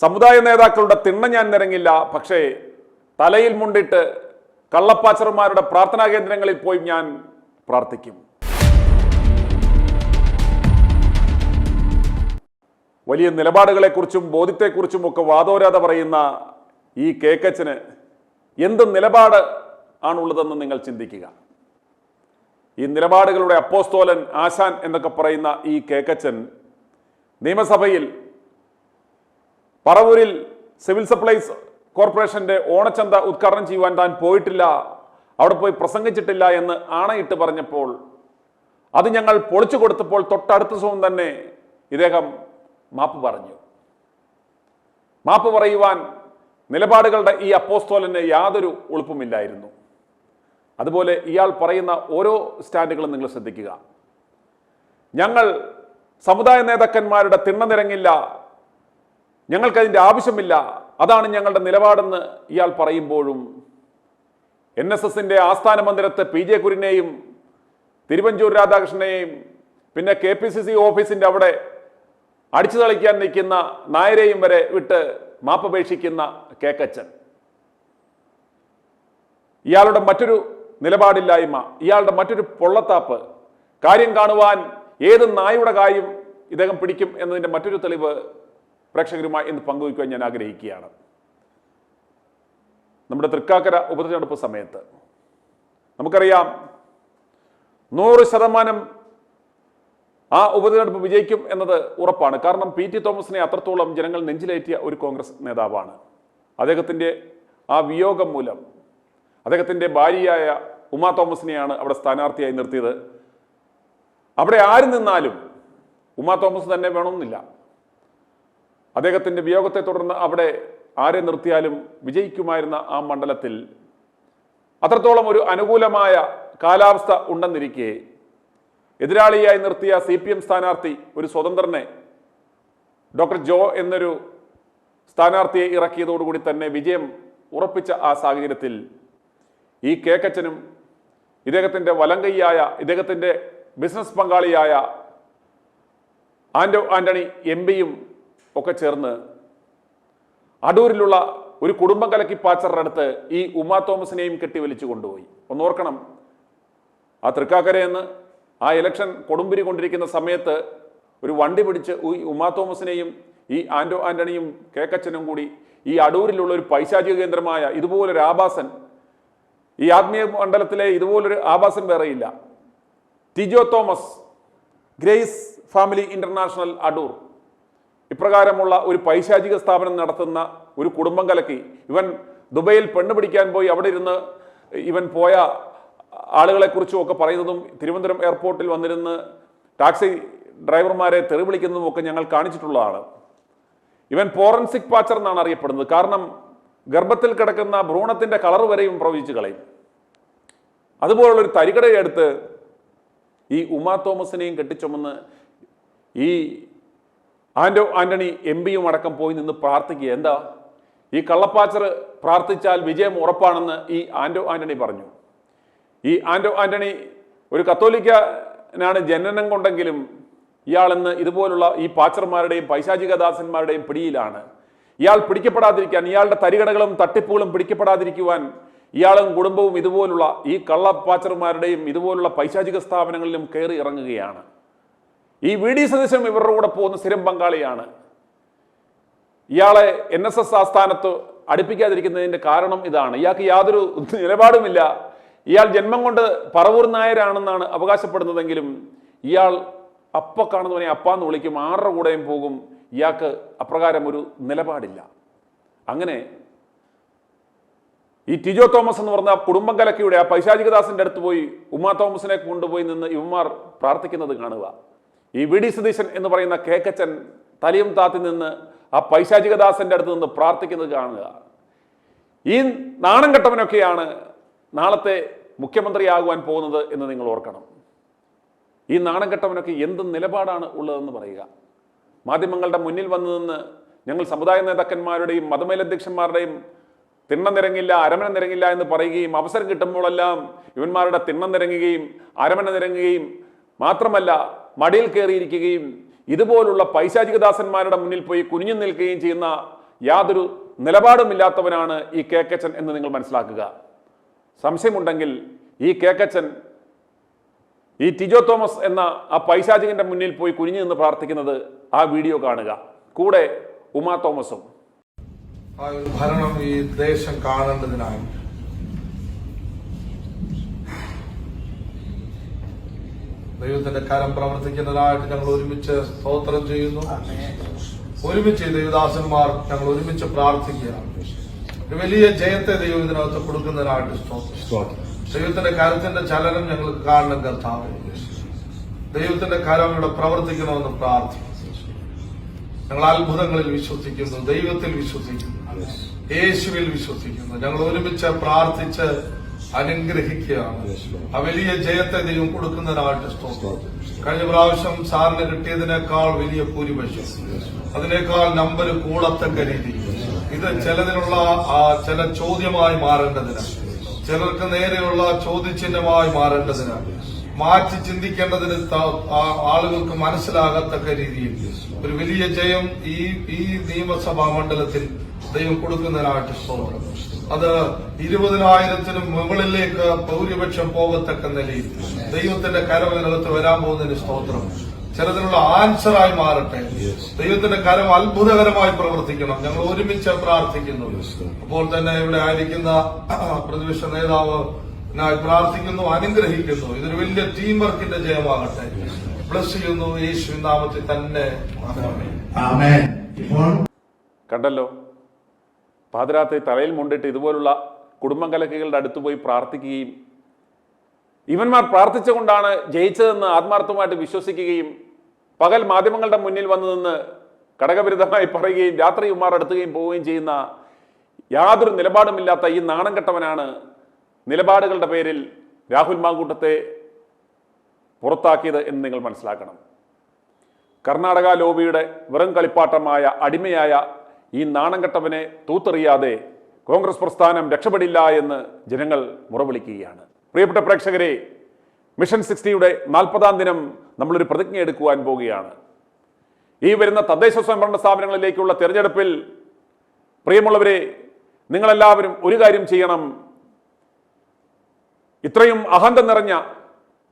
സമുദായ നേതാക്കളുടെ തിണ്ണ ഞാൻ നിരങ്ങില്ല, പക്ഷേ തലയിൽ മുണ്ടിട്ട് കള്ളപ്പാച്ചർമാരുടെ പ്രാർത്ഥനാ കേന്ദ്രങ്ങളിൽ പോയി ഞാൻ പ്രാർത്ഥിക്കും. വലിയ നിലപാടുകളെക്കുറിച്ചും ബോധ്യത്തെക്കുറിച്ചും ഒക്കെ വാദോരാതെ പറയുന്ന ഈ കേക്കച്ചന് എന്ത് നിലപാട് ആണുള്ളതെന്ന് നിങ്ങൾ ചിന്തിക്കുക. ഈ നിലപാടുകളുടെ അപ്പോസ്തോലൻ, ആശാൻ എന്നൊക്കെ പറയുന്ന ഈ കേക്കച്ചൻ നിയമസഭയിൽ പറവൂരിൽ സിവിൽ സപ്ലൈസ് കോർപ്പറേഷന്റെ ഓണച്ചന്ത ഉദ്ഘാടനം ചെയ്യുവാൻ താൻ പോയിട്ടില്ല, അവിടെ പോയി പ്രസംഗിച്ചിട്ടില്ല എന്ന് ആണയിട്ട് പറഞ്ഞപ്പോൾ അത് ഞങ്ങൾ പൊളിച്ചു കൊടുത്തപ്പോൾ തൊട്ടടുത്ത ദിവസവും തന്നെ ഇദ്ദേഹം മാപ്പ് പറഞ്ഞു. മാപ്പ് പറയുവാൻ നിലപാടുകളുടെ ഈ അപ്പോസ്തോലന് യാതൊരു എളുപ്പമില്ലായിരുന്നു. അതുപോലെ ഇയാൾ പറയുന്ന ഓരോ സ്റ്റാൻഡുകളും നിങ്ങൾ ശ്രദ്ധിക്കുക. ഞങ്ങൾ സമുദായ നേതാക്കന്മാരുടെ തിണ്ണ നിരങ്ങില്ല, ഞങ്ങൾക്കതിൻ്റെ ആവശ്യമില്ല, അതാണ് ഞങ്ങളുടെ നിലപാടെന്ന് ഇയാൾ പറയുമ്പോഴും NSSന്റെ ആസ്ഥാന മന്ദിരത്തെ PJ കുര്യനെയും തിരുവഞ്ചൂർ രാധാകൃഷ്ണനെയും പിന്നെ KPCC ഓഫീസിന്റെ അവിടെ അടിച്ചു തളിക്കാൻ നിൽക്കുന്ന നായരെയും വരെ വിട്ട് മാപ്പപേക്ഷിക്കുന്ന കേക്കച്ചൻ, ഇയാളുടെ മറ്റൊരു നിലപാടില്ലായ്മ, ഇയാളുടെ മറ്റൊരു പൊള്ളത്താപ്പ്, കാര്യം കാണുവാൻ ഏത് നായുടെ കായും ഇദ്ദേഹം പിടിക്കും എന്നതിൻ്റെ മറ്റൊരു തെളിവ് പ്രേക്ഷകരുമായി ഇന്ന് പങ്കുവയ്ക്കുവാൻ ഞാൻ ആഗ്രഹിക്കുകയാണ്. നമ്മുടെ തൃക്കാക്കര ഉപതെരഞ്ഞെടുപ്പ് സമയത്ത് നമുക്കറിയാം 100% ആ ഉപതെരഞ്ഞെടുപ്പ് വിജയിക്കും എന്നത് ഉറപ്പാണ്. കാരണം PT തോമസിനെ അത്രത്തോളം ജനങ്ങൾ നെഞ്ചിലേറ്റിയ ഒരു കോൺഗ്രസ് നേതാവാണ്. അദ്ദേഹത്തിൻ്റെ ആ വിയോഗം മൂലം അദ്ദേഹത്തിൻ്റെ ഭാര്യയായ ഉമാ തോമസിനെയാണ് അവിടെ സ്ഥാനാർത്ഥിയായി നിർത്തിയത്. അവിടെ ആര് നിന്നാലും ഉമാ തോമസ് തന്നെ വേണമെന്നില്ല. അദ്ദേഹത്തിൻ്റെ വിയോഗത്തെ തുടർന്ന് അവിടെ ആരെ നിർത്തിയാലും വിജയിക്കുമായിരുന്ന ആ മണ്ഡലത്തിൽ അത്രത്തോളം ഒരു അനുകൂലമായ കാലാവസ്ഥ ഉണ്ടെന്നിരിക്കെ എതിരാളിയായി നിർത്തിയ CPM സ്ഥാനാർത്ഥി ഒരു സ്വതന്ത്രനെ ഡോക്ടർ ജോ എന്നൊരു സ്ഥാനാർത്ഥിയെ ഇറക്കിയതോടുകൂടി തന്നെ വിജയം ഉറപ്പിച്ച ആ സാഹചര്യത്തിൽ ഈ കേക്കച്ചനും ഇദ്ദേഹത്തിൻ്റെ വലങ്കയ്യായ, ഇദ്ദേഹത്തിൻ്റെ ബിസിനസ് പങ്കാളിയായ ആന്റണി MP ഒക്കെ ചേർന്ന് അടൂരിലുള്ള ഒരു കുടുംബം കലക്കി പാച്ചറുടെ അടുത്ത് ഈ ഉമാ തോമസിനെയും കെട്ടിവലിച്ചു കൊണ്ടുപോയി. ഒന്നോർക്കണം, ആ തൃക്കാക്കരയെന്ന് ആ ഇലക്ഷൻ കൊടുമ്പിരി കൊണ്ടിരിക്കുന്ന സമയത്ത് ഒരു വണ്ടി പിടിച്ച് ഈ ഉമാ തോമസിനെയും ഈ ആന്റണിയും കേക്കച്ചനും കൂടി ഈ അടൂരിലുള്ള ഒരു പൈശാചിക കേന്ദ്രമായ ഇതുപോലൊരു ആഭാസൻ, ഈ ആത്മീയ മണ്ഡലത്തിലെ ഇതുപോലൊരു ആഭാസൻ വേറെയില്ല. Tijo Thomas, Grace Family International Adoor, ഇപ്രകാരമുള്ള ഒരു പൈശാചിക സ്ഥാപനം നടത്തുന്ന ഒരു കുടുംബം കലക്കി ഇവൻ ദുബൈയിൽ പെണ്ണ് പിടിക്കാൻ പോയി അവിടെ ഇരുന്ന് ഇവൻ പോയ ആളുകളെ കുറിച്ചും ഒക്കെ പറയുന്നതും തിരുവനന്തപുരം എയർപോർട്ടിൽ വന്നിരുന്ന് ടാക്സി ഡ്രൈവർമാരെ തെറി വിളിക്കുന്നതും ഒക്കെ ഞങ്ങൾ കാണിച്ചിട്ടുള്ളതാണ്. ഇവൻ ഫോറൻസിക് പാച്ചർ എന്നാണ് അറിയപ്പെടുന്നത്. കാരണം ഗർഭത്തിൽ കിടക്കുന്ന ഭ്രൂണത്തിന്റെ കളർ വരെയും പ്രവചിച്ചു കളയും. അതുപോലുള്ളൊരു തരികടയെടുത്ത് ഈ ഉമാ തോമസിനെയും കെട്ടിച്ചുമന്ന് ഈ ആന്റണി MP അടക്കം പോയി നിന്ന് പ്രാർത്ഥിക്കുക. എന്താ ഈ കള്ളപ്പാച്ചർ പ്രാർത്ഥിച്ചാൽ വിജയം ഉറപ്പാണെന്ന് ഈ ആന്റണി പറഞ്ഞു. ഈ ആന്റണി ഒരു കത്തോലിക്കനാണ് ജനനം കൊണ്ടെങ്കിലും ഇയാളെന്ന് ഇതുപോലുള്ള ഈ പാച്ചർമാരുടെയും പൈശാചികദാസന്മാരുടെയും പിടിയിലാണ്. ഇയാൾ പിടിക്കപ്പെടാതിരിക്കാൻ, ഇയാളുടെ തരികടകളും തട്ടിപ്പുകളും പിടിക്കപ്പെടാതിരിക്കുവാൻ ഇയാളും കുടുംബവും ഇതുപോലുള്ള ഈ കള്ളപ്പാച്ചർമാരുടെയും ഇതുപോലുള്ള പൈശാചിക സ്ഥാപനങ്ങളിലും കയറി ഇറങ്ങുകയാണ്. ഈ VD സതീശൻ ഇവരുടെ കൂടെ പോകുന്ന സ്ഥിരം പങ്കാളിയാണ്. ഇയാളെ NSS ആസ്ഥാനത്ത് അടുപ്പിക്കാതിരിക്കുന്നതിൻ്റെ കാരണം ഇതാണ്. ഇയാൾക്ക് യാതൊരു നിലപാടുമില്ല. ഇയാൾ ജന്മം കൊണ്ട് പറവൂർ നായരാണെന്നാണ് അവകാശപ്പെടുന്നതെങ്കിലും ഇയാൾ അപ്പ കാണുന്നവനെ അപ്പാന്ന് വിളിക്കും, ആരുടെ കൂടെയും പോകും. ഇയാൾക്ക് അപ്രകാരം ഒരു നിലപാടില്ല. അങ്ങനെ ഈ ടിജോ തോമസ് എന്ന് പറഞ്ഞ കുടുംബം കലക്കിയുടെ ആ പൈശാചികദാസിന്റെ അടുത്ത് പോയി ഉമാ തോമസിനെ കൊണ്ടുപോയി നിന്ന് ഇവന്മാർ പ്രാർത്ഥിക്കുന്നത് കാണുക. ഈ VD സതീശൻ എന്ന് പറയുന്ന കേക്കച്ചൻ തലയും താത്തി നിന്ന് ആ പൈശാചികദാസന്റെ അടുത്ത് നിന്ന് പ്രാർത്ഥിക്കുന്നത് കാണുക. ഈ നാണം കെട്ടവനൊക്കെയാണ് നാളത്തെ മുഖ്യമന്ത്രിയാകുവാൻ പോകുന്നത് എന്ന് നിങ്ങൾ ഓർക്കണം. ഈ നാണം കെട്ടവനൊക്കെ എന്ത് നിലപാടാണ് ഉള്ളതെന്ന് പറയുക. മാധ്യമങ്ങളുടെ മുന്നിൽ വന്നു നിന്ന് ഞങ്ങൾ സമുദായ നേതാക്കന്മാരുടെയും മതമേലധ്യക്ഷന്മാരുടെയും തിണ്ണം നിരങ്ങില്ല, അരമന നിരങ്ങില്ല എന്ന് പറയുകയും അവസരം കിട്ടുമ്പോഴെല്ലാം ഇവന്മാരുടെ തിണ്ണം നിരങ്ങുകയും അരമന നിരങ്ങുകയും മാത്രമല്ല മടിയിൽ കയറിയിരിക്കുകയും ഇതുപോലുള്ള പൈശാചികദാസന്മാരുടെ മുന്നിൽ പോയി കുനിഞ്ഞു നിൽക്കുകയും ചെയ്യുന്ന യാതൊരു നിലപാടുമില്ലാത്തവനാണ് ഈ കേക്കച്ചൻ എന്ന് നിങ്ങൾ മനസ്സിലാക്കുക. സംശയമുണ്ടെങ്കിൽ ഈ കേക്കച്ചൻ ഈ ടിജോ തോമസ് എന്ന ആ പൈശാചികന്റെ മുന്നിൽ പോയി കുനിഞ്ഞു നിന്ന് പ്രാർത്ഥിക്കുന്നത് ആ വീഡിയോ കാണുക. കൂടെ ഉമാ തോമസും. ആ ഒരു ഭരണം ഈ ദേശം കാണേണ്ടതിനായി ദൈവത്തിന്റെ കരം പ്രവർത്തിക്കുന്നതിനായിട്ട് ഞങ്ങൾ ഒരുമിച്ച് സ്തോത്രം ചെയ്യുന്നു. ഒരുമിച്ച് ദൈവദാസന്മാർ ഞങ്ങൾ ഒരുമിച്ച് പ്രാർത്ഥിക്കുകയാണ്. ഒരു വലിയ ജയത്തെ ദൈവം ഇതിനകത്ത് കൊടുക്കുന്നതിനായിട്ട് സ്തോത്രം. ദൈവത്തിന്റെ കരത്തിന്റെ ചലനം ഞങ്ങൾക്ക് കാണണം കർത്താവേ. ദൈവത്തിന്റെ കരം ഇവിടെ പ്രവർത്തിക്കണമെന്ന് പ്രാർത്ഥിക്കുന്നു. ഞങ്ങൾ അത്ഭുതങ്ങളിൽ വിശ്വസിക്കുന്നു, ദൈവത്തിൽ വിശ്വസിക്കുന്നു, യേശുവിൽ വിശ്വസിക്കുന്നു. ഞങ്ങൾ ഒരുമിച്ച് പ്രാർത്ഥിച്ച് അനുഗ്രഹിക്കുകയാണ്. ആ വലിയ ജയത്തെ ദൈവം കൊടുക്കുന്നതിനായിട്ട് സ്തോത്രം. കഴിഞ്ഞ പ്രാവശ്യം സാറിന് കിട്ടിയതിനേക്കാൾ വലിയ ഭൂരിപക്ഷം, അതിനേക്കാൾ നമ്പർ കൂടത്തക്ക രീതി ഇത് ചിലതിനുള്ള ചില ചോദ്യമായി മാറേണ്ടതിന്, ചിലർക്ക് നേരെയുള്ള ചോദ്യചിഹ്നമായി മാറേണ്ടതിന്, മാറ്റി ചിന്തിക്കേണ്ടതിന് ആളുകൾക്ക് മനസ്സിലാകത്തക്ക രീതിയിൽ ഒരു വലിയ ജയം ഈ നിയമസഭാ മണ്ഡലത്തിൽ ദൈവം കൊടുക്കുന്നതിനായിട്ട് സ്തോത്രം. അത് 20,000-നും മുകളിലേക്ക് ഭൂരിപക്ഷം പോകത്തക്ക നിലയിൽ ദൈവത്തിന്റെ കരവിനകത്ത് വരാൻ പോകുന്നതിന് സ്തോത്രം. ചിലതിനുള്ള ആൻസറായി മാറട്ടെ. ദൈവത്തിന്റെ കരം അത്ഭുതകരമായി പ്രവർത്തിക്കണം. ഞങ്ങൾ ഒരുമിച്ച് പ്രാർത്ഥിക്കുന്നു. അപ്പോൾ തന്നെ ഇവിടെ ആയിരിക്കുന്ന പ്രതിപക്ഷ നേതാവ് പ്രാർത്ഥിക്കുന്നു, അനുഗ്രഹിക്കുന്നു. ഇതൊരു വലിയ ടീം വർക്കിന്റെ ജയമാകട്ടെ. ബ്ലസ് ചെയ്യുന്നു യേശുവിൻ നാമത്തിൽ തന്നെ. കണ്ടല്ലോ, പാതിരാത്രി തലയിൽ മുണ്ടിട്ട് ഇതുപോലുള്ള കുടുംബം കലക്കുകളുടെ അടുത്ത് പോയി പ്രാർത്ഥിക്കുകയും ഇവന്മാർ പ്രാർത്ഥിച്ചുകൊണ്ടാണ് ജയിച്ചതെന്ന് ആത്മാർത്ഥമായിട്ട് വിശ്വസിക്കുകയും പകൽ മാധ്യമങ്ങളുടെ മുന്നിൽ വന്നു നിന്ന് ഘടകവിരുദ്ധമായി പറയുകയും രാത്രി ഇവന്മാർ അടുത്തുകയും പോവുകയും ചെയ്യുന്ന യാതൊരു നിലപാടുമില്ലാത്ത ഈ നാണം കെട്ടവനാണ് നിലപാടുകളുടെ പേരിൽ രാഹുൽ മാങ്കൂട്ടത്തെ പുറത്താക്കിയത് എന്ന് നിങ്ങൾ മനസ്സിലാക്കണം. കർണാടക ലോബിയുടെ വെറും കളിപ്പാട്ടമായ അടിമയായ ഈ നാണം കെട്ടവനെ തൂത്തെറിയാതെ കോൺഗ്രസ് പ്രസ്ഥാനം രക്ഷപ്പെടില്ല എന്ന് ജനങ്ങൾ മുറവിളിക്കുകയാണ്. പ്രിയപ്പെട്ട പ്രേക്ഷകരെ, മിഷൻ 60യുടെ 40-ാം ദിനം നമ്മളൊരു പ്രതിജ്ഞ എടുക്കുവാൻ പോവുകയാണ്. ഈ വരുന്ന തദ്ദേശ സ്വയംഭരണ സ്ഥാപനങ്ങളിലേക്കുള്ള തെരഞ്ഞെടുപ്പിൽ പ്രിയമുള്ളവരെ, നിങ്ങളെല്ലാവരും ഒരു കാര്യം ചെയ്യണം. ഇത്രയും അഹന്ത നിറഞ്ഞ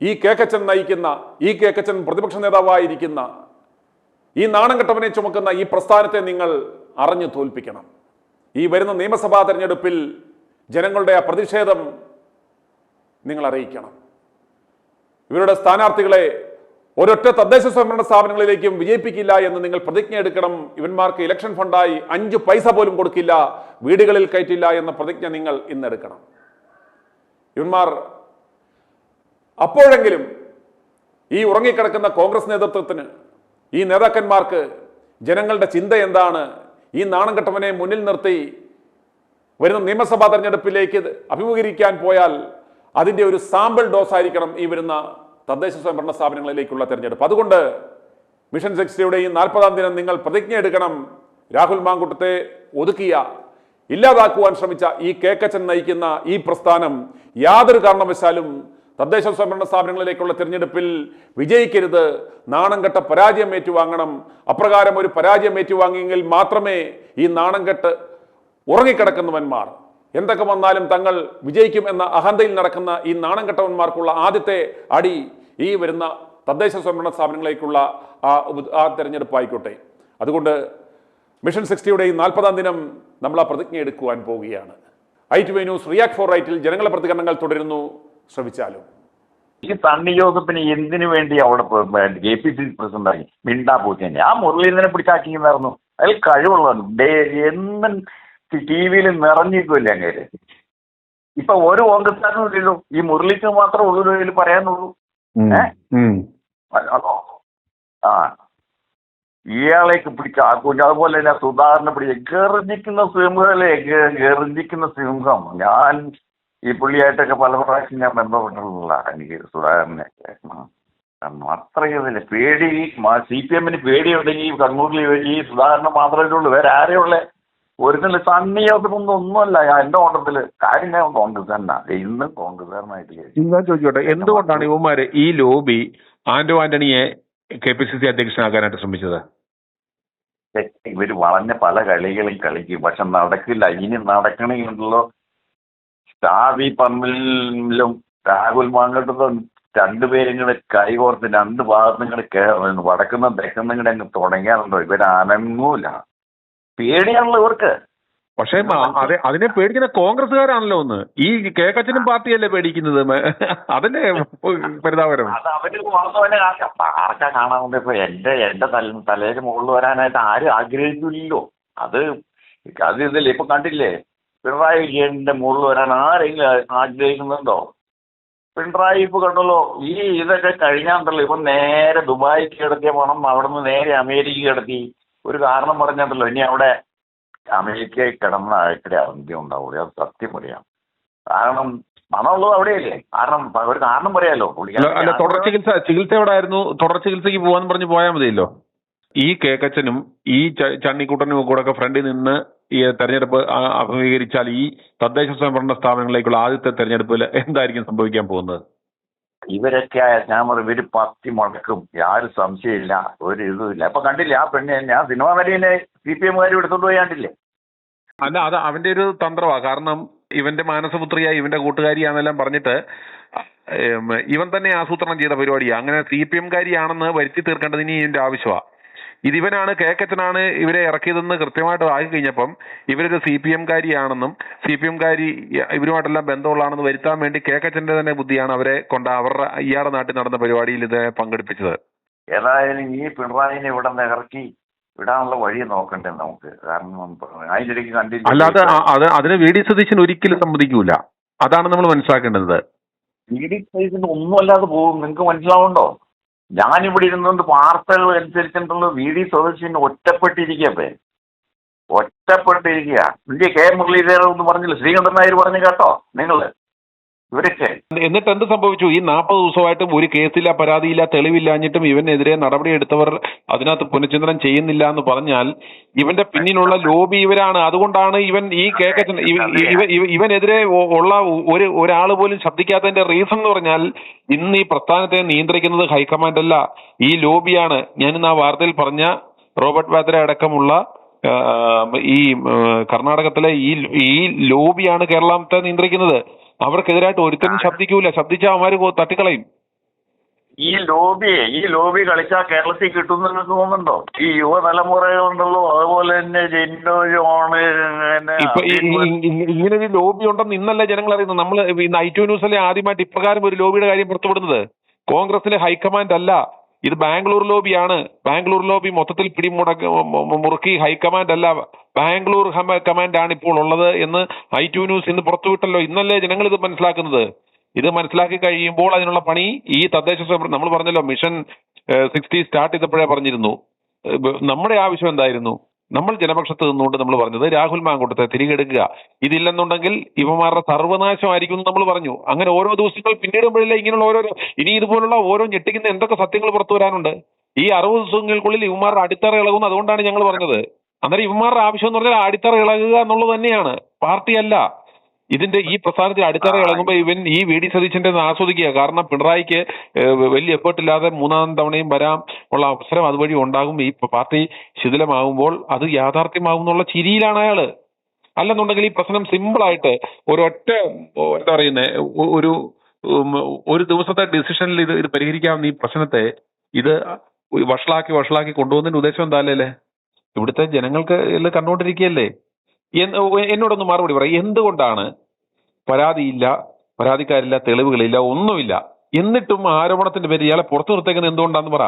ഈ കേക്കച്ചൻ നയിക്കുന്ന, ഈ കേക്കച്ചൻ പ്രതിപക്ഷ നേതാവായിരിക്കുന്ന ഈ നാണം കെട്ടവനെ ചുമക്കുന്ന ഈ പ്രസ്ഥാനത്തെ നിങ്ങൾ അറിഞ്ഞു തോൽപ്പിക്കണം. ഈ വരുന്ന നിയമസഭാ തെരഞ്ഞെടുപ്പിൽ ജനങ്ങളുടെ ആ പ്രതിഷേധം നിങ്ങൾ അറിയിക്കണം. ഇവരുടെ സ്ഥാനാർത്ഥികളെ ഒരൊറ്റ തദ്ദേശ സ്വയംഭരണ സ്ഥാപനങ്ങളിലേക്കും വിജയിപ്പിക്കില്ല എന്ന് നിങ്ങൾ പ്രതിജ്ഞ എടുക്കണം. ഇവന്മാർക്ക് ഇലക്ഷൻ ഫണ്ടായി 5 പൈസ പോലും കൊടുക്കില്ല, വീടുകളിൽ കയറ്റില്ല എന്ന പ്രതിജ്ഞ നിങ്ങൾ ഇന്നെടുക്കണം. ഇവന്മാർ അപ്പോഴെങ്കിലും ഈ ഉറങ്ങിക്കിടക്കുന്ന കോൺഗ്രസ് നേതൃത്വത്തിന്, ഈ നേതാക്കന്മാർക്ക് ജനങ്ങളുടെ ചിന്ത എന്താണ്, ഈ നാണം കെട്ടവനെ മുന്നിൽ നിർത്തി വരുന്ന നിയമസഭാ തെരഞ്ഞെടുപ്പിലേക്ക് അഭിമുഖീകരിക്കാൻ പോയാൽ അതിൻ്റെ ഒരു സാമ്പിൾ ഡോസ് ആയിരിക്കണം ഈ വരുന്ന തദ്ദേശ സ്വയംഭരണ സ്ഥാപനങ്ങളിലേക്കുള്ള തെരഞ്ഞെടുപ്പ്. അതുകൊണ്ട് മിഷൻ 60യുടെ ഈ 40-ാം ദിനം നിങ്ങൾ പ്രതിജ്ഞ എടുക്കണം. രാഹുൽ മാങ്കൂട്ടത്തെ ഒതുക്കിയ, ഇല്ലാതാക്കുവാൻ ശ്രമിച്ച ഈ കേക്കച്ചൻ നയിക്കുന്ന ഈ പ്രസ്ഥാനം യാതൊരു കാരണവശാലും തദ്ദേശ സ്വയംഭരണ സ്ഥാപനങ്ങളിലേക്കുള്ള തിരഞ്ഞെടുപ്പിൽ വിജയിക്കരുത്. നാണം കെട്ട പരാജയം ഏറ്റുവാങ്ങണം. അപ്രകാരം ഒരു പരാജയം ഏറ്റുവാങ്ങിയെങ്കിൽ മാത്രമേ ഈ നാണം കെട്ട് ഉറങ്ങിക്കിടക്കുന്നവന്മാർ എന്തൊക്കെ വന്നാലും തങ്ങൾ വിജയിക്കും എന്ന അഹന്തയിൽ നടക്കുന്ന ഈ നാണം കെട്ടവന്മാർക്കുള്ള ആദ്യത്തെ അടി ഈ വരുന്ന തദ്ദേശ സ്വയംഭരണ സ്ഥാപനങ്ങളിലേക്കുള്ള ആ തെരഞ്ഞെടുപ്പായിക്കോട്ടെ. അതുകൊണ്ട് മിഷൻ 60യുടെ ഈ 40-ാം ദിനം നമ്മൾ ആ പ്രതിജ്ഞ എടുക്കുവാൻ പോവുകയാണ്. ITV ന്യൂസ് റിയാക്ട് ഫോർ റൈറ്റിൽ ജനങ്ങളുടെ പ്രതികരണങ്ങൾ തുടരുന്നു. ശ്രമിച്ചാലും ഈ സണ്ണി ജോസഫിന് എന്തിനു വേണ്ടി അവിടെ KPCC പ്രസിഡന്റായി മിണ്ടാ പൂച്ചേനെ ആ മുരളീധരനെ പിടിച്ചാക്കിന്നായിരുന്നു. അതിൽ കഴിവുള്ളവൻ എന്നും TV-യിൽ നിറഞ്ഞിരിക്കുമല്ലേ അങ്ങേര്. ഇപ്പൊ ഒരു കോൺഗ്രസ്സുകാരനും ഇല്ലല്ലോ, ഈ മുരളിക്ക് മാത്രമേ ഉള്ളൂ ഇതിൽ പറയാനുള്ളൂ. ആ ഇയാളേക്ക് പിടിച്ചാക്കും. അതുപോലെ തന്നെ സുധാകരനെ പിടിച്ച ഗർജിക്കുന്ന സിംഹമല്ലേ, ഗർജിക്കുന്ന സിംഹം. ഞാൻ ഈ പുള്ളിയായിട്ടൊക്കെ പല പ്രാവശ്യം ഞാൻ ബന്ധപ്പെട്ടിട്ടുള്ള എനിക്ക് സുധാകരനെ. കാരണം അത്രയ്ക്ക് പേടി, CPM-ന് പേടിയുണ്ടെങ്കിൽ കണ്ണൂരിൽ ഈ സുധാകരനെ മാത്രമേ ഉള്ളൂ, വേറെ ആരെയുള്ള ഒരിക്കലും സണ്ണി ജോസഫൊന്നും ഒന്നുമല്ല. എന്റെ ഓട്ടത്തില് കാര്യം ഞാൻ കോൺഗ്രസ് തന്നെ ഇന്നും കോൺഗ്രസ്സുകാരനായിട്ട് ഞാൻ ചോദിച്ചോട്ടെ, എന്തുകൊണ്ടാണ് ഇവന്മാര് ഈ ലോബി ആന്റോ ആന്റണിയെ KPCC അധ്യക്ഷനാക്കാനായിട്ട് ശ്രമിച്ചത്? ഇവര് വളഞ്ഞ പല കളികളും കളിക്കും, പക്ഷെ നടക്കില്ല. ഇനി നടക്കണമെങ്കിലോ ഷാഫി പറമ്പിലും രാഹുൽ മാങ്കട്ടത്തും രണ്ടുപേരും കൂടെ കൈകോർത്ത് രണ്ട് ഭാഗത്തും കൂടെ കയറുന്നു, വടക്കുന്ന തെക്കുന്ന കൂടെ അങ്ങ് തുടങ്ങിയാലുണ്ടോ ഇവരനങ്ങൂല. പേടിയാണല്ലോ ഇവർക്ക്. പക്ഷേ അതിനെ പേടിക്കുന്ന കോൺഗ്രസ്സുകാരാണല്ലോ ഒന്ന്. ഈ കേക്കച്ചനും പാർട്ടിയല്ലേ പേടിക്കുന്നത്. അതല്ലേ പരിതാപകരം. അത് അവര് വളർന്നവനെ ആർക്കാ കാണാറുണ്ട്. ഇപ്പൊ എന്റെ തലയിൽ മുകളിൽ വരാനായിട്ട് ആരും ആഗ്രഹിക്കില്ലല്ലോ. അത് ഇതില്ലേ ഇപ്പൊ കണ്ടില്ലേ, പിണറായി വിജയന്റെ മുകളിൽ വരാൻ ആരെങ്കിലും ആഗ്രഹിക്കുന്നുണ്ടോ? പിണറായി ഇപ്പൊ കണ്ടല്ലോ, ഈ ഇതൊക്കെ കഴിഞ്ഞാണ്ടല്ലോ ഇപ്പൊ നേരെ ദുബായിക്ക് കിടത്തിയ പണം അവിടെ നിന്ന് നേരെ അമേരിക്ക കിടത്തി. ഒരു കാരണം പറഞ്ഞാണ്ടല്ലോ, ഇനി അവിടെ അമേരിക്കയിൽ കിടന്ന ആഴ്ചയുടെ അന്ത്യം ഉണ്ടാവുള്ളൂ. അത് സത്യം പറയാം. കാരണം പണമുള്ളത് അവിടെയല്ലേ. ഒരു കാരണം പറയാലോ. അല്ല, തുടർ ചികിത്സ എവിടെ ആയിരുന്നു? തുടർ ചികിത്സക്ക് പോവാന്ന് പറഞ്ഞ് പോയാൽ മതിയല്ലോ. ഈ കേക്കച്ചനും ഈ ചണ്ണിക്കുട്ടനും കൂടെ ഒക്കെ ഫ്രണ്ടിൽ നിന്ന് ഈ തെരഞ്ഞെടുപ്പ് അഭിമുഖീകരിച്ചാൽ ഈ തദ്ദേശ സ്വയംഭരണ സ്ഥാപനങ്ങളിലേക്കുള്ള ആദ്യത്തെ തെരഞ്ഞെടുപ്പിൽ എന്തായിരിക്കും സംഭവിക്കാൻ പോകുന്നത്? ഇവരൊക്കെ ഞാൻ പറയും, ഇവര് പത്തി മുടക്കും, യാതൊരു സംശയമില്ല, ഒരു ഇതുമില്ല. അപ്പൊ കണ്ടില്ലേ ആ പെണ്ണെ, ഞാൻ സിനിമാ നടിയെ CPM എടുത്തോണ്ട് പോയാണ്ടില്ലേ? അല്ല, അത് അവന്റെ ഒരു തന്ത്രമാണ്. കാരണം ഇവന്റെ മാനസപുത്രിയായി ഇവന്റെ കൂട്ടുകാരിയാണെന്നെല്ലാം പറഞ്ഞിട്ട് ഇവൻ തന്നെ ആസൂത്രണം ചെയ്ത പരിപാടിയാണ്. അങ്ങനെ CPM കാരിയാണെന്ന് വരുത്തി തീർക്കേണ്ടത് ഇനി ഇതിന്റെ ആവശ്യമാണ്. ഇതിവനാണ് കേക്കച്ചനാണ് ഇവരെ ഇറക്കിയതെന്ന് കൃത്യമായിട്ട് ആക്കി കഴിഞ്ഞപ്പം ഇവരൊരു CPM കാരിയാണെന്നും CPM കാരി ഇവരുമായിട്ടെല്ലാം ബന്ധമുള്ളതാണെന്ന് വരുത്താൻ വേണ്ടി കേക്കച്ചന്റെ തന്നെ ബുദ്ധിയാണ് അവരെ കൊണ്ട് ഇയാളുടെ നാട്ടിൽ നടന്ന പരിപാടിയിൽ ഇത് പങ്കെടുപ്പിച്ചത്. ഏതായാലും ഈ പിണറായിനെ ഇവിടെ നിന്ന് ഇറക്കി വിടാനുള്ള വഴി നോക്കണ്ടേ നമുക്ക്. കാരണം അതിന്റെ ഇടയ്ക്ക് കണ്ടില്ല. അല്ലാതെ അതിന് VD സതീശൻ ഒരിക്കലും സമ്മതിക്കൂല. അതാണ് നമ്മൾ മനസ്സിലാക്കേണ്ടത്. VD സതീശന് ഒന്നും അല്ലാതെ പോകും. നിങ്ങൾക്ക് മനസ്സിലാവുണ്ടോ? ഞാനിവിടെ ഇരുന്നുകൊണ്ട് വാർത്തകൾ അനുസരിച്ചിട്ടുള്ള VD സതീശന് ഒറ്റപ്പെട്ടിരിക്കുക. ഇന്ത്യ K മുരളീധരൻ എന്ന് പറഞ്ഞില്ല, ശ്രീകണ്ഠൻ നായർ പറഞ്ഞു കേട്ടോ നിങ്ങള് ഇവരൊക്കെ. എന്നിട്ട് എന്ത് സംഭവിച്ചു? ഈ 40 ദിവസമായിട്ടും ഒരു കേസില്ല, പരാതിയില്ല, തെളിവില്ലാഞ്ഞിട്ടും ഇവനെതിരെ നടപടിയെടുത്തവർ അതിനകത്ത് പുനഃചിന്തനം ചെയ്യുന്നില്ല എന്ന് പറഞ്ഞാൽ ഇവന്റെ പിന്നിലുള്ള ലോബി ഇവരാണ്. അതുകൊണ്ടാണ് ഇവൻ ഈ കേക്കച്ചൻ ഇവനെതിരെ ഉള്ള ഒരാൾ പോലും ശബ്ദിക്കാത്തതിന്റെ റീസൺ എന്ന് പറഞ്ഞാൽ ഇന്ന് ഈ പ്രസ്ഥാനത്തെ നിയന്ത്രിക്കുന്നത് ഹൈക്കമാൻഡ് അല്ല, ഈ ലോബിയാണ്. ഞാനിന്ന് ആ വാർത്തയിൽ പറഞ്ഞ റോബർട്ട് വാദ്ര അടക്കമുള്ള ഈ കർണാടകത്തിലെ ഈ ലോബിയാണ് കേരളത്തെ നിയന്ത്രിക്കുന്നത്. അവർക്കെതിരായിട്ട് ഒരുത്തരും ശബ്ദിക്കൂല. ശബ്ദിച്ചാൽ അവന്മാര് തട്ടിക്കളയും. ഈ ലോബി കളിച്ചാൽ കേരളത്തിൽ കിട്ടും നിങ്ങൾക്ക് തോന്നുന്നുണ്ടോ? ഈ യുവതലമുറ ഉണ്ടല്ലോ, അതുപോലെ തന്നെ ഇപ്പൊ ഇങ്ങനൊരു ലോബി ഉണ്ടെന്ന് ഇന്നല്ലേ ജനങ്ങൾ അറിയുന്നത്. നമ്മൾ ഇന്ന് I2 ന്യൂസിലെ ആദ്യമായിട്ട് ഇപ്രകാരം ഒരു ലോബിയുടെ കാര്യം പുറത്തുവിടുന്നത്. കോൺഗ്രസിലെ ഹൈക്കമാൻഡ് അല്ല, ഇത് ബാംഗ്ലൂർ ലോബിയാണ്. ബാംഗ്ലൂർ ലോബി മൊത്തത്തിൽ മുറുക്കി ഹൈക്കമാൻഡ് അല്ല, ബാംഗ്ലൂർ കമാൻഡ് ആണ് ഇപ്പോൾ ഉള്ളത് എന്ന് I2 ന്യൂസ് ഇന്ന് പുറത്തുവിട്ടല്ലോ. ഇന്നല്ലേ ജനങ്ങൾ ഇത് മനസ്സിലാക്കുന്നത്. ഇത് മനസ്സിലാക്കി കഴിയുമ്പോൾ അതിനുള്ള പണി ഈ തദ്ദേശ സ്വയംഭരണ, നമ്മൾ പറഞ്ഞല്ലോ മിഷൻ 60 സ്റ്റാർട്ട് ചെയ്തപ്പോഴേ പറഞ്ഞിരുന്നു. നമ്മുടെ ആവശ്യം എന്തായിരുന്നു? നമ്മൾ ജനപക്ഷത്ത് നിന്നുകൊണ്ട് നമ്മൾ പറഞ്ഞത് രാഹുൽ മാങ്കൂട്ടത്തെ തിരികെ എടുക്കുക, ഇതില്ലെന്നുണ്ടെങ്കിൽ ഇവന്മാരുടെ സർവനാശമായിരിക്കും എന്ന് നമ്മൾ പറഞ്ഞു. അങ്ങനെ ഓരോ ദിവസങ്ങൾ പിന്നിടുമ്പോഴല്ലേ ഇങ്ങനെയുള്ള ഓരോരോ ഇനി ഇതുപോലുള്ള ഓരോ ഞെട്ടിക്കുന്ന എന്തൊക്കെ സത്യങ്ങൾ പുറത്തു വരാനുണ്ട്. ഈ 60 ദിവസങ്ങൾക്കുള്ളിൽ ഇവന്മാരുടെ അടിത്തറ ഇളകുന്നു. അതുകൊണ്ടാണ് ഞങ്ങൾ പറഞ്ഞത്. അന്നേരം ഇവന്മാരുടെ ആവശ്യം എന്ന് പറഞ്ഞാൽ അടിത്തറ ഇളകുക എന്നുള്ളത് തന്നെയാണ്, പാർട്ടിയല്ല. ഇതിന്റെ ഈ പ്രസ്ഥാനത്തിൽ അടിത്തറ ഇളകുമ്പോൾ ഇവൻ ഈ VD സതീശന്റെ ആസ്വദിക്കുക. കാരണം പിണറായിക്ക് വലിയ എഫേർട്ട് ഇല്ലാതെ 3-ാം തവണയും വരാൻ ഉള്ള അവസരം അതുവഴി ഉണ്ടാകും. ഈ പാർട്ടി ശിഥിലമാകുമ്പോൾ അത് യാഥാർത്ഥ്യമാകും എന്നുള്ള ചിരിയിലാണ് അയാള്. അല്ലെന്നുണ്ടെങ്കിൽ ഈ പ്രശ്നം സിമ്പിളായിട്ട് ഒരൊറ്റ എന്താ പറയുന്നത് ഒരു ദിവസത്തെ ഡിസിഷനിൽ ഇത് പരിഹരിക്കാവുന്ന ഈ പ്രശ്നത്തെ ഇത് വഷളാക്കി കൊണ്ടുപോകുന്നതിന്റെ ഉദ്ദേശം എന്താ അല്ലേ? ഇവിടുത്തെ ജനങ്ങൾക്ക് എല്ലാം കണ്ടുകൊണ്ടിരിക്കുകയല്ലേ. എന്നോടൊന്ന് മറുപടി പറയും. എന്തുകൊണ്ടാണ് പരാതിയില്ല, പരാതിക്കാരില്ല, തെളിവുകളില്ല, ഒന്നുമില്ല, എന്നിട്ടും ആരോപണത്തിന്റെ പേര് ഇയാളെ പുറത്തു നിർത്തേക്കുന്നത് എന്തുകൊണ്ടാന്ന് പറ.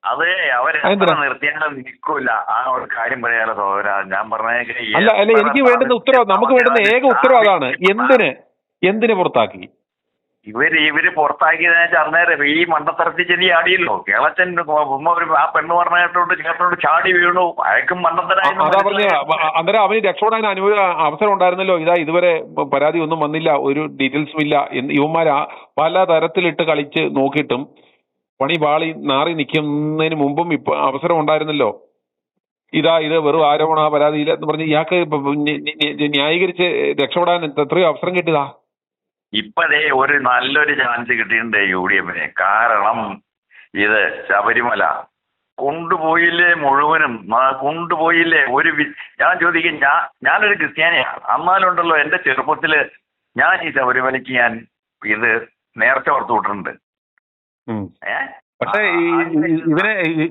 അതെ, അവരെ നിർത്തിയാലും നിൽക്കൂല. ആ ഒരു കാര്യം പറയാലോ സഹോദര, ഞാൻ പറഞ്ഞ അല്ല എനിക്ക് വേണ്ടുന്ന ഉത്തരവ്, നമുക്ക് വേണ്ടുന്ന ഏക ഉത്തരവ് അതാണ്. എന്തിനെ പുറത്താക്കി? ഇവര് പുറത്താക്കിയതെന്ന് വെച്ചാൽ അന്നേരം ഈ മണ്ടത്തരത്തിൽ ചെല്ലി ആടിയല്ലോ. കേളച്ചൻ ആ പെണ്ണ് കേട്ടോണ്ട് ചാടി വീണു. അയക്കും മണ്ടത്തരായി. അതാ പറഞ്ഞ അന്നേരം അവന് രക്ഷപ്പെടാൻ അവസരം ഉണ്ടായിരുന്നല്ലോ. ഇതുവരെ പരാതി ഒന്നും വന്നില്ല, ഒരു ഡീറ്റെയിൽസും ഇല്ല. ഇവന്മാർ പല തരത്തിലിട്ട് കളിച്ച് നോക്കിയിട്ടും പണി പാളി നാറി നിൽക്കുന്നതിന് മുമ്പും ഇപ്പൊ അവസരം ഉണ്ടായിരുന്നല്ലോ. ഇത് വെറും ആരോപണ പരാതിയില്ല എന്ന് പറഞ്ഞ് ഇയാൾക്ക് ന്യായീകരിച്ച് രക്ഷപ്പെടാൻ എത്രയോ അവസരം കിട്ടിയതാ. ഇപ്പതേ ഒരു നല്ലൊരു ചാൻസ് കിട്ടിയിട്ടുണ്ട് UDF-ന്. കാരണം ഇത് ശബരിമല കൊണ്ടുപോയില്ലേ മുഴുവനും, കൊണ്ടുപോയില്ലേ ഞാൻ ചോദിക്കും, ഞാനൊരു ക്രിസ്ത്യാനിയാണ്, എന്നാലുണ്ടല്ലോ എന്റെ ചെറുപ്പത്തില് ഞാൻ ഈ ശബരിമലയ്ക്ക് ഞാൻ ഇത് നേരത്തെ ഓർത്തു വിട്ടിട്ടുണ്ട്. പക്ഷേ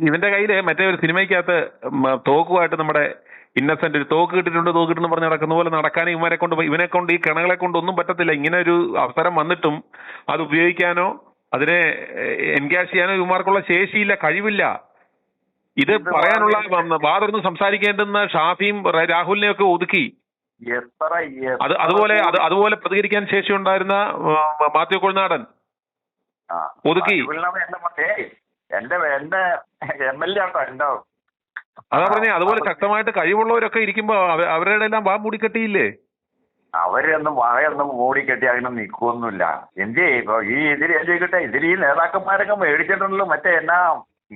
ഇവന്റെ കയ്യില് മറ്റേ ഒരു സിനിമയ്ക്കകത്ത് തോക്കുമായിട്ട് നമ്മുടെ ഇന്നസെന്റ് ഒരു തോക്ക് കിട്ടിയിട്ടുണ്ട് പറഞ്ഞ് നടക്കുന്ന പോലെ നടക്കാൻ ഇവനെ കൊണ്ട് ഈ കിണകളെ കൊണ്ട് ഒന്നും പറ്റത്തില്ല. ഇങ്ങനെ ഒരു അവസരം വന്നിട്ടും അത് ഉപയോഗിക്കാനോ അതിനെ എൻഗേജ് ചെയ്യാനോ ഇവന്മാർക്കുള്ള ശേഷിയില്ല, കഴിവില്ല. ഇത് പറയാനുള്ള വാതൊന്ന് സംസാരിക്കേണ്ടുന്ന ഷാഫിയും രാഹുലിനെയും ഒക്കെ ഒതുക്കി. അതുപോലെ പ്രതികരിക്കാൻ ശേഷി ഉണ്ടായിരുന്ന മാത്യു കൊഴുനാടൻ ഒതുക്കി. അതാ പറഞ്ഞേ, അതുപോലെ ശക്തമായിട്ട് കഴിവുള്ളവരൊക്കെ ഇരിക്കുമ്പോ അവരുടെ എല്ലാം വാ മൂടിക്കെട്ടിയില്ലേ? അവരൊന്നും വായൊന്നും മൂടിക്കെട്ടി അതിനും നിൽക്കൊന്നുമില്ല. ഇതിൽ ഈ നേതാക്കന്മാരൊക്കെ മേടിച്ചിട്ടുണ്ടല്ലോ, മറ്റേ എന്നാ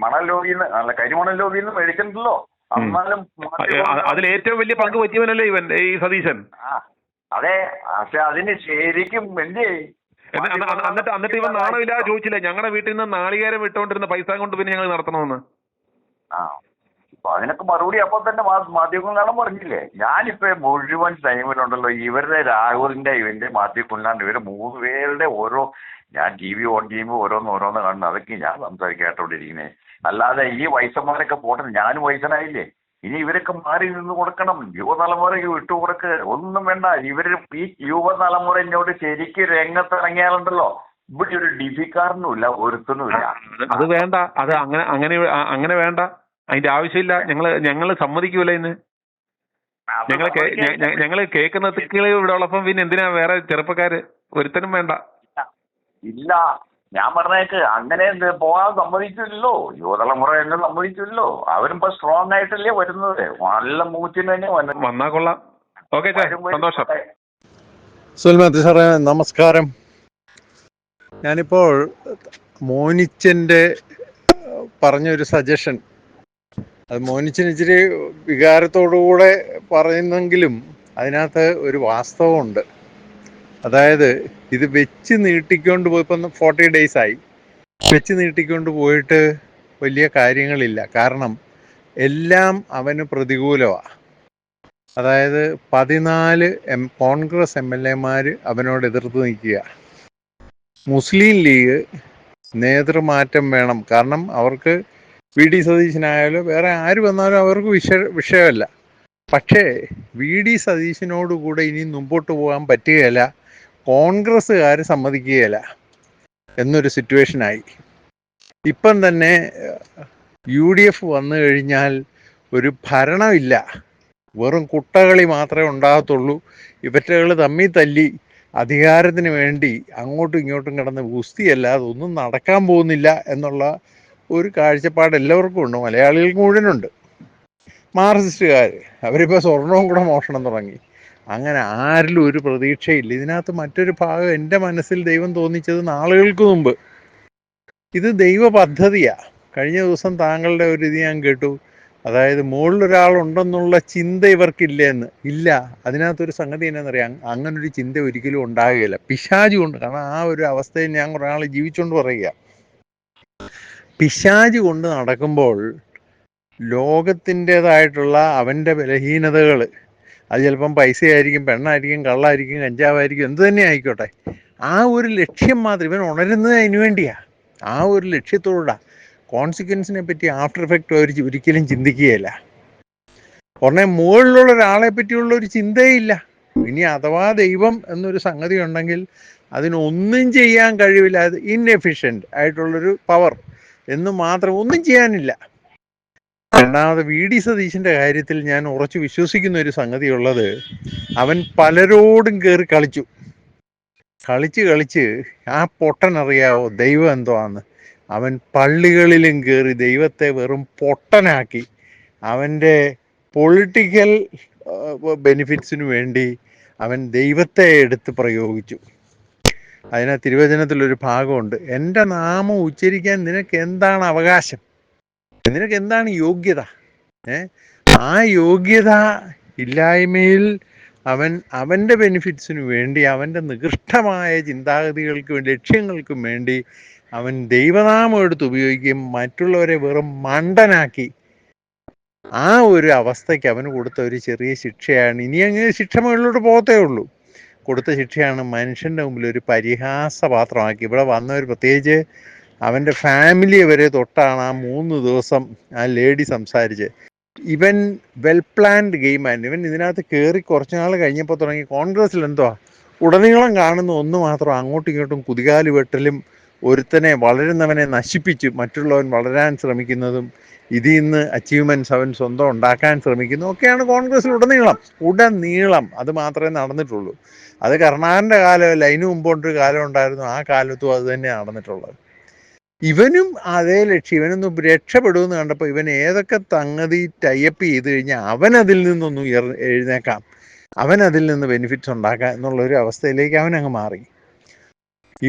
മണൽ ലോബിന്ന് അല്ല കരിമണൽ ലോബിന്ന് മേടിച്ചിട്ടുണ്ടല്ലോ. എന്നാലും അതിൽ ഏറ്റവും വലിയ പങ്ക് പറ്റിയവനല്ലേ ഇവൻ ഈ സതീശൻ. അതെ, പക്ഷെ അതിന് ശരിക്കും എന്നിട്ട് ഇവൻ നാണമില്ലാതെ ചോദിച്ചില്ലേ, ഞങ്ങളുടെ വീട്ടിൽ നിന്ന് നാളികേരം ഇട്ടുകൊണ്ടിരുന്ന പൈസ കൊണ്ട് പിന്നെ ഞങ്ങൾ നടത്തണമെന്ന്. അപ്പൊ അതിനൊക്കെ മറുപടി അപ്പൊ തന്നെ മാധ്യമങ്ങൾ കാണാൻ പറഞ്ഞില്ലേ. ഞാനിപ്പോ മുഴുവൻ ടൈമിലുണ്ടല്ലോ ഇവരുടെ രാഹുലിന്റെ ഇവന്റെ മാത്യു കുഞ്ഞാണ്ട് ഇവര് 3 പേരുടെ ഞാൻ TV ഓൺ ചെയ്യുമ്പോൾ ഓരോന്ന് കാണുന്നു. അതൊക്കെ ഞാൻ സംസാരിക്കാത്തോണ്ടിരിക്കുന്നേ. അല്ലാതെ ഈ വയസ്സന്മാരൊക്കെ പോട്ടെ, ഞാനും വയസ്സനായില്ലേ. ഇനി ഇവരൊക്കെ മാറി നിന്ന് കൊടുക്കണം, യുവതലമുറയ്ക്ക് വിട്ടുകൊടുക്ക്. ഒന്നും വേണ്ട. ഈ യുവതലമുറ ഇങ്ങോട്ട് ശരിക്കും രംഗത്തിറങ്ങിയാലുണ്ടല്ലോ ഇവിടെ ഒരു ഡിഫിക്കാരനുമില്ല, ഒരുത്തനുമില്ല. അത് വേണ്ട, അത് അങ്ങനെ വേണ്ട, അതിന്റെ ആവശ്യമില്ല. ഞങ്ങള് സമ്മതിക്കൂല. ഇന്ന് ഞങ്ങള് കേൾക്കുന്ന തിക്കുകൾ ഇവിടെ ഉള്ളപ്പം പിന്നെ എന്തിനാ വേറെ ചെറുപ്പക്കാര്? ഒരുത്തനും വേണ്ട. ഇല്ല, ഞാൻ പറഞ്ഞേക്ക് അങ്ങനെ പോകാൻ സമ്മതിച്ചില്ലല്ലോ, യുവതലമുറ എന്നെ സമ്മതിച്ചില്ലല്ലോ. അവരും ഇപ്പൊ സ്ട്രോങ് ആയിട്ടല്ലേ വരുന്നത്, നല്ല മൂച്ചിന് തന്നെ വന്നാ കൊള്ളാം. ഓക്കെ, സന്തോഷം. സുൽമാത്തി സാറേ നമസ്കാരം. ഞാനിപ്പോൾ മോനിച്ചൻ്റെ പറഞ്ഞൊരു സജഷൻ, അത് മോനിച്ചൻ ഇച്ചിരി വികാരത്തോടുകൂടെ പറയുന്നെങ്കിലും അതിനകത്ത് ഒരു വാസ്തവമുണ്ട്. അതായത് ഇത് വെച്ച് നീട്ടിക്കൊണ്ട് പോയി, ഇപ്പം 40 days ആയി, വെച്ച് നീട്ടിക്കൊണ്ട് പോയിട്ട് വലിയ കാര്യങ്ങളില്ല. കാരണം എല്ലാം അവന് പ്രതികൂലമാണ്. അതായത് 14 കോൺഗ്രസ് MLA-മാർ അവനോട് എതിർത്ത് നിൽക്കുക. മുസ്ലിം ലീഗ് നേതൃമാറ്റം വേണം, കാരണം അവർക്ക് VD സതീശനായാലും വേറെ ആര് വന്നാലും അവർക്ക് വിഷയമല്ല. പക്ഷേ VD സതീശനോടുകൂടെ ഇനി മുമ്പോട്ട് പോകാൻ പറ്റുകയില്ല, കോൺഗ്രസ്സുകാർ സമ്മതിക്കുകയില്ല എന്നൊരു സിറ്റുവേഷനായി. ഇപ്പം തന്നെ UDF വന്നു കഴിഞ്ഞാൽ ഒരു ഭരണമില്ല, വെറും കുട്ടകളി മാത്രമേ ഉണ്ടാകത്തുള്ളൂ. ഇവറ്റകൾ തമ്മിൽ തല്ലി അധികാരത്തിന് വേണ്ടി അങ്ങോട്ടും ഇങ്ങോട്ടും കിടന്ന് ഗുസ്തിയല്ലാതെ ഒന്നും നടക്കാൻ പോകുന്നില്ല എന്നുള്ള ഒരു കാഴ്ചപ്പാട് എല്ലാവർക്കും ഉണ്ട്, മലയാളികൾക്ക് മുഴുവനുണ്ട്. മാർക്സിസ്റ്റുകാർ അവരിപ്പോൾ സ്വർണവും കൂടെ മോഷണം തുടങ്ങി. അങ്ങനെ ആരിലും ഒരു പ്രതീക്ഷയില്ല. ഇതിനകത്ത് മറ്റൊരു ഭാഗം എൻ്റെ മനസ്സിൽ ദൈവം തോന്നിച്ചത് നാളുകൾക്ക് മുമ്പ്, ഇത് ദൈവ പദ്ധതിയാണ്. കഴിഞ്ഞ ദിവസം താങ്കളുടെ ഒരു ഇത് ഞാൻ കേട്ടു, അതായത് മുകളിലൊരാളുണ്ടെന്നുള്ള ചിന്ത ഇവർക്കില്ല എന്ന്. ഇല്ല, അതിനകത്തൊരു സംഗതി എന്നാന്നറിയാം, അങ്ങനൊരു ചിന്ത ഒരിക്കലും ഉണ്ടാകുകയില്ല. പിശാച് കൊണ്ട്, കാരണം ആ ഒരു അവസ്ഥയിൽ ഞാൻ കുറേ നാൾ ജീവിച്ചുകൊണ്ട് പറയുക, പിശാച് കൊണ്ട് നടക്കുമ്പോൾ ലോകത്തിൻ്റെതായിട്ടുള്ള അവൻ്റെ ബലഹീനതകൾ, അത് ചിലപ്പം പൈസയായിരിക്കും, പെണ്ണായിരിക്കും, കള്ളായിരിക്കും, കഞ്ചാവായിരിക്കും, എന്ത് തന്നെ ആയിക്കോട്ടെ, ആ ഒരു ലക്ഷ്യം മാത്രം ഇവൻ ഉണരുന്നത് അതിനു വേണ്ടിയാണ്. ആ ഒരു ലക്ഷ്യത്തോടാണ്. കോൺസിക്വൻസിനെ പറ്റി, ആഫ്റ്റർ എഫക്റ്റ് അവർ ഒരിക്കലും ചിന്തിക്കുകയില്ല. ഉടനെ മുകളിലുള്ള ഒരാളെ പറ്റിയുള്ള ഒരു ചിന്തയില്ല. ഇനി അഥവാ ദൈവം എന്നൊരു സംഗതി ഉണ്ടെങ്കിൽ അതിനൊന്നും ചെയ്യാൻ കഴിവില്ല. അത് ഇൻഎഫിഷ്യൻ്റ് ആയിട്ടുള്ളൊരു പവർ എന്ന് മാത്രം, ഒന്നും ചെയ്യാനില്ല. രണ്ടാമത് VD സതീശൻ്റെ കാര്യത്തിൽ ഞാൻ ഉറച്ചു വിശ്വസിക്കുന്ന ഒരു സംഗതി ഉള്ളത്, അവൻ പലരോടും കയറി കളിച്ച് ആ പൊട്ടനറിയാവോ ദൈവം എന്തുവാന്ന്. അവൻ പള്ളികളിലും കയറി ദൈവത്തെ വെറും പൊട്ടനാക്കി അവൻ്റെ പൊളിറ്റിക്കൽ ബെനിഫിറ്റ്സിനു വേണ്ടി അവൻ ദൈവത്തെ എടുത്ത് പ്രയോഗിച്ചു. അതിന് തിരുവചനത്തിലൊരു ഭാഗമുണ്ട്, എൻ്റെ നാമം ഉച്ചരിക്കാൻ നിനക്ക് എന്താണ് അവകാശം, നിനക്ക് എന്താണ് യോഗ്യത? ആ യോഗ്യത ഇല്ലായ്മയിൽ അവൻ്റെ ബെനിഫിറ്റ്സിനു വേണ്ടി, അവൻ്റെ നികൃഷ്ടമായ ചിന്താഗതികൾക്കും ലക്ഷ്യങ്ങൾക്കും വേണ്ടി അവൻ ദൈവനാമം എടുത്ത് ഉപയോഗിക്കുകയും മറ്റുള്ളവരെ വെറും മണ്ടനാക്കി ആ ഒരു അവസ്ഥയ്ക്ക് അവന് കൊടുത്ത ഒരു ചെറിയ ശിക്ഷയാണ്. ഇനി അങ്ങ് ശിക്ഷ മുകളിലോട്ട് പോകത്തേ ഉള്ളൂ. കൊടുത്ത ശിക്ഷയാണ് മനുഷ്യൻ്റെ മുമ്പിൽ ഒരു പരിഹാസപാത്രമാക്കി. ഇവിടെ വന്നവർ പ്രത്യേകിച്ച് അവൻ്റെ ഫാമിലിയെ വരെ തൊട്ടാണ് ആ 3 ദിവസം ആ ലേഡി സംസാരിച്ച്. ഇവൻ വെൽ പ്ലാൻഡ് ഗെയിമായിരുന്നു. ഇവൻ ഇതിനകത്ത് കയറി കുറച്ച് നാൾ കഴിഞ്ഞപ്പോൾ തുടങ്ങി കോൺഗ്രസ്സിൽ എന്തുവാ ഉടനീളം കാണുന്ന ഒന്ന് മാത്രം അങ്ങോട്ടും ഇങ്ങോട്ടും കുതികാല് വെട്ടലും ഒരുത്തനെ വളരുന്നവനെ നശിപ്പിച്ച് മറ്റുള്ളവൻ വളരാൻ ശ്രമിക്കുന്നതും ഇതിൽ നിന്ന് അച്ചീവ്മെൻറ്റ്സ് അവൻ സ്വന്തം ഉണ്ടാക്കാൻ ശ്രമിക്കുന്നതും ഒക്കെയാണ് കോൺഗ്രസ്സിൽ ഉടനീളം അത് മാത്രമേ നടന്നിട്ടുള്ളൂ. അത് കരുണാകരൻ്റെ കാലമല്ല, അതിനു മുമ്പോട്ടൊരു കാലം ഉണ്ടായിരുന്നു, ആ കാലത്തും അത് തന്നെയാണ് നടന്നിട്ടുള്ളത്. ഇവനും അതേ ലക്ഷ്യം. ഇവനൊന്നും രക്ഷപ്പെടുമെന്ന് കണ്ടപ്പോൾ ഇവൻ ഏതൊക്കെ സംഗതി ടൈപ്പ് ചെയ്ത് കഴിഞ്ഞാൽ അവൻ അതിൽ നിന്നൊന്നും എഴുന്നേക്കാം, അവൻ അതിൽ നിന്ന് ബെനിഫിറ്റ്സ് ഉണ്ടാക്കാം എന്നുള്ളൊരു അവസ്ഥയിലേക്ക് അവൻ അങ്ങ് മാറി.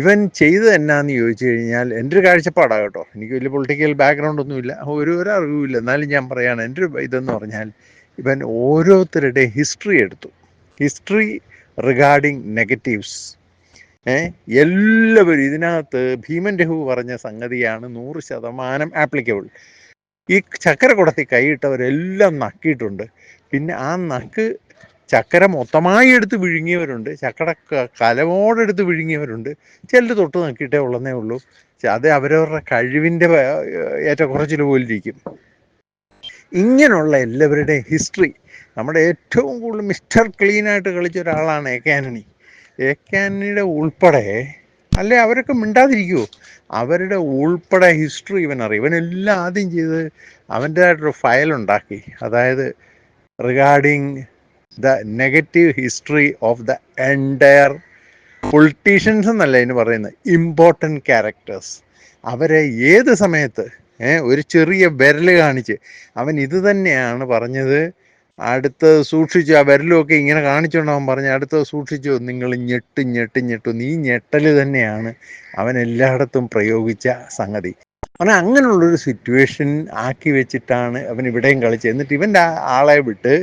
ഇവൻ ചെയ്തത് എന്നാന്ന് ചോദിച്ചു കഴിഞ്ഞാൽ എൻ്റെ ഒരു കാഴ്ചപ്പാടാണ് കേട്ടോ, എനിക്ക് വലിയ പൊളിറ്റിക്കൽ ബാക്ക്ഗ്രൗണ്ട് ഒന്നുമില്ല, ഒരു അറിവില്ല, എന്നാലും ഞാൻ പറയുകയാണ്. എൻ്റെ ഒരു ഇതെന്ന് പറഞ്ഞാൽ ഇവൻ ഓരോരുത്തരുടെ ഹിസ്റ്ററി എടുത്തു, ഹിസ്റ്ററി റിഗാർഡിങ് നെഗറ്റീവ്സ്. എല്ലാവരും ഇതിനകത്ത് ഭീമൻ രഘു പറഞ്ഞ സംഗതിയാണ് 100% ആപ്ലിക്കബിൾ. ഈ ചക്കര കുടത്തിൽ കൈയിട്ടവരെല്ലാം നക്കിയിട്ടുണ്ട്. പിന്നെ ആ നക്ക് ചക്കര മൊത്തമായി എടുത്ത് വിഴുങ്ങിയവരുണ്ട്, ചക്കര കലമോടെടുത്ത് വിഴുങ്ങിയവരുണ്ട്, ചിലർ തൊട്ട് നക്കിയിട്ടേ ഉള്ളതേ ഉള്ളൂ. അത് അവരവരുടെ കഴിവിൻ്റെ ഏറ്റക്കുറച്ചിൽ പോലിരിക്കും. ഇങ്ങനെയുള്ള എല്ലാവരുടെയും ഹിസ്റ്ററി നമ്മുടെ ഏറ്റവും കൂടുതൽ മിസ്റ്റർ ക്ലീനായിട്ട് കളിച്ച ഒരാളാണ് A K Antony. A K ആന്റണിയുടെ ഉൾപ്പെടെ, അല്ലെ അവരൊക്കെ മിണ്ടാതിരിക്കുമോ? അവരുടെ ഉൾപ്പെടെ ഹിസ്റ്ററി ഇവനറിയും. ഇവനെല്ലാം ആദ്യം ചെയ്ത് അവൻ്റേതായിട്ടൊരു ഫയലുണ്ടാക്കി, അതായത് regarding the negative history of the entire politicians എന്നല്ല ഇതിന് പറയുന്നത്, ഇമ്പോർട്ടൻറ്റ് ക്യാരക്ടേഴ്സ്. അവരെ ഏത് സമയത്ത് ഒരു ചെറിയ വിരൽ കാണിച്ച് അവൻ ഇത് തന്നെയാണ് പറഞ്ഞത്, അടുത്തത് സൂക്ഷിച്ചു, ആ വിരലുമൊക്കെ ഇങ്ങനെ കാണിച്ചുകൊണ്ടവൻ പറഞ്ഞ് അടുത്തത് സൂക്ഷിച്ചു, നിങ്ങൾ ഞെട്ടും. ഈ ഞെട്ടൽ തന്നെയാണ് അവൻ എല്ലായിടത്തും പ്രയോഗിച്ച സംഗതി. അവൻ അങ്ങനെയുള്ളൊരു സിറ്റുവേഷൻ ആക്കി വെച്ചിട്ടാണ് അവൻ ഇവിടെയും കളിച്ചത്. എന്നിട്ട് ഇവൻ്റെ ആളെ വിട്ട്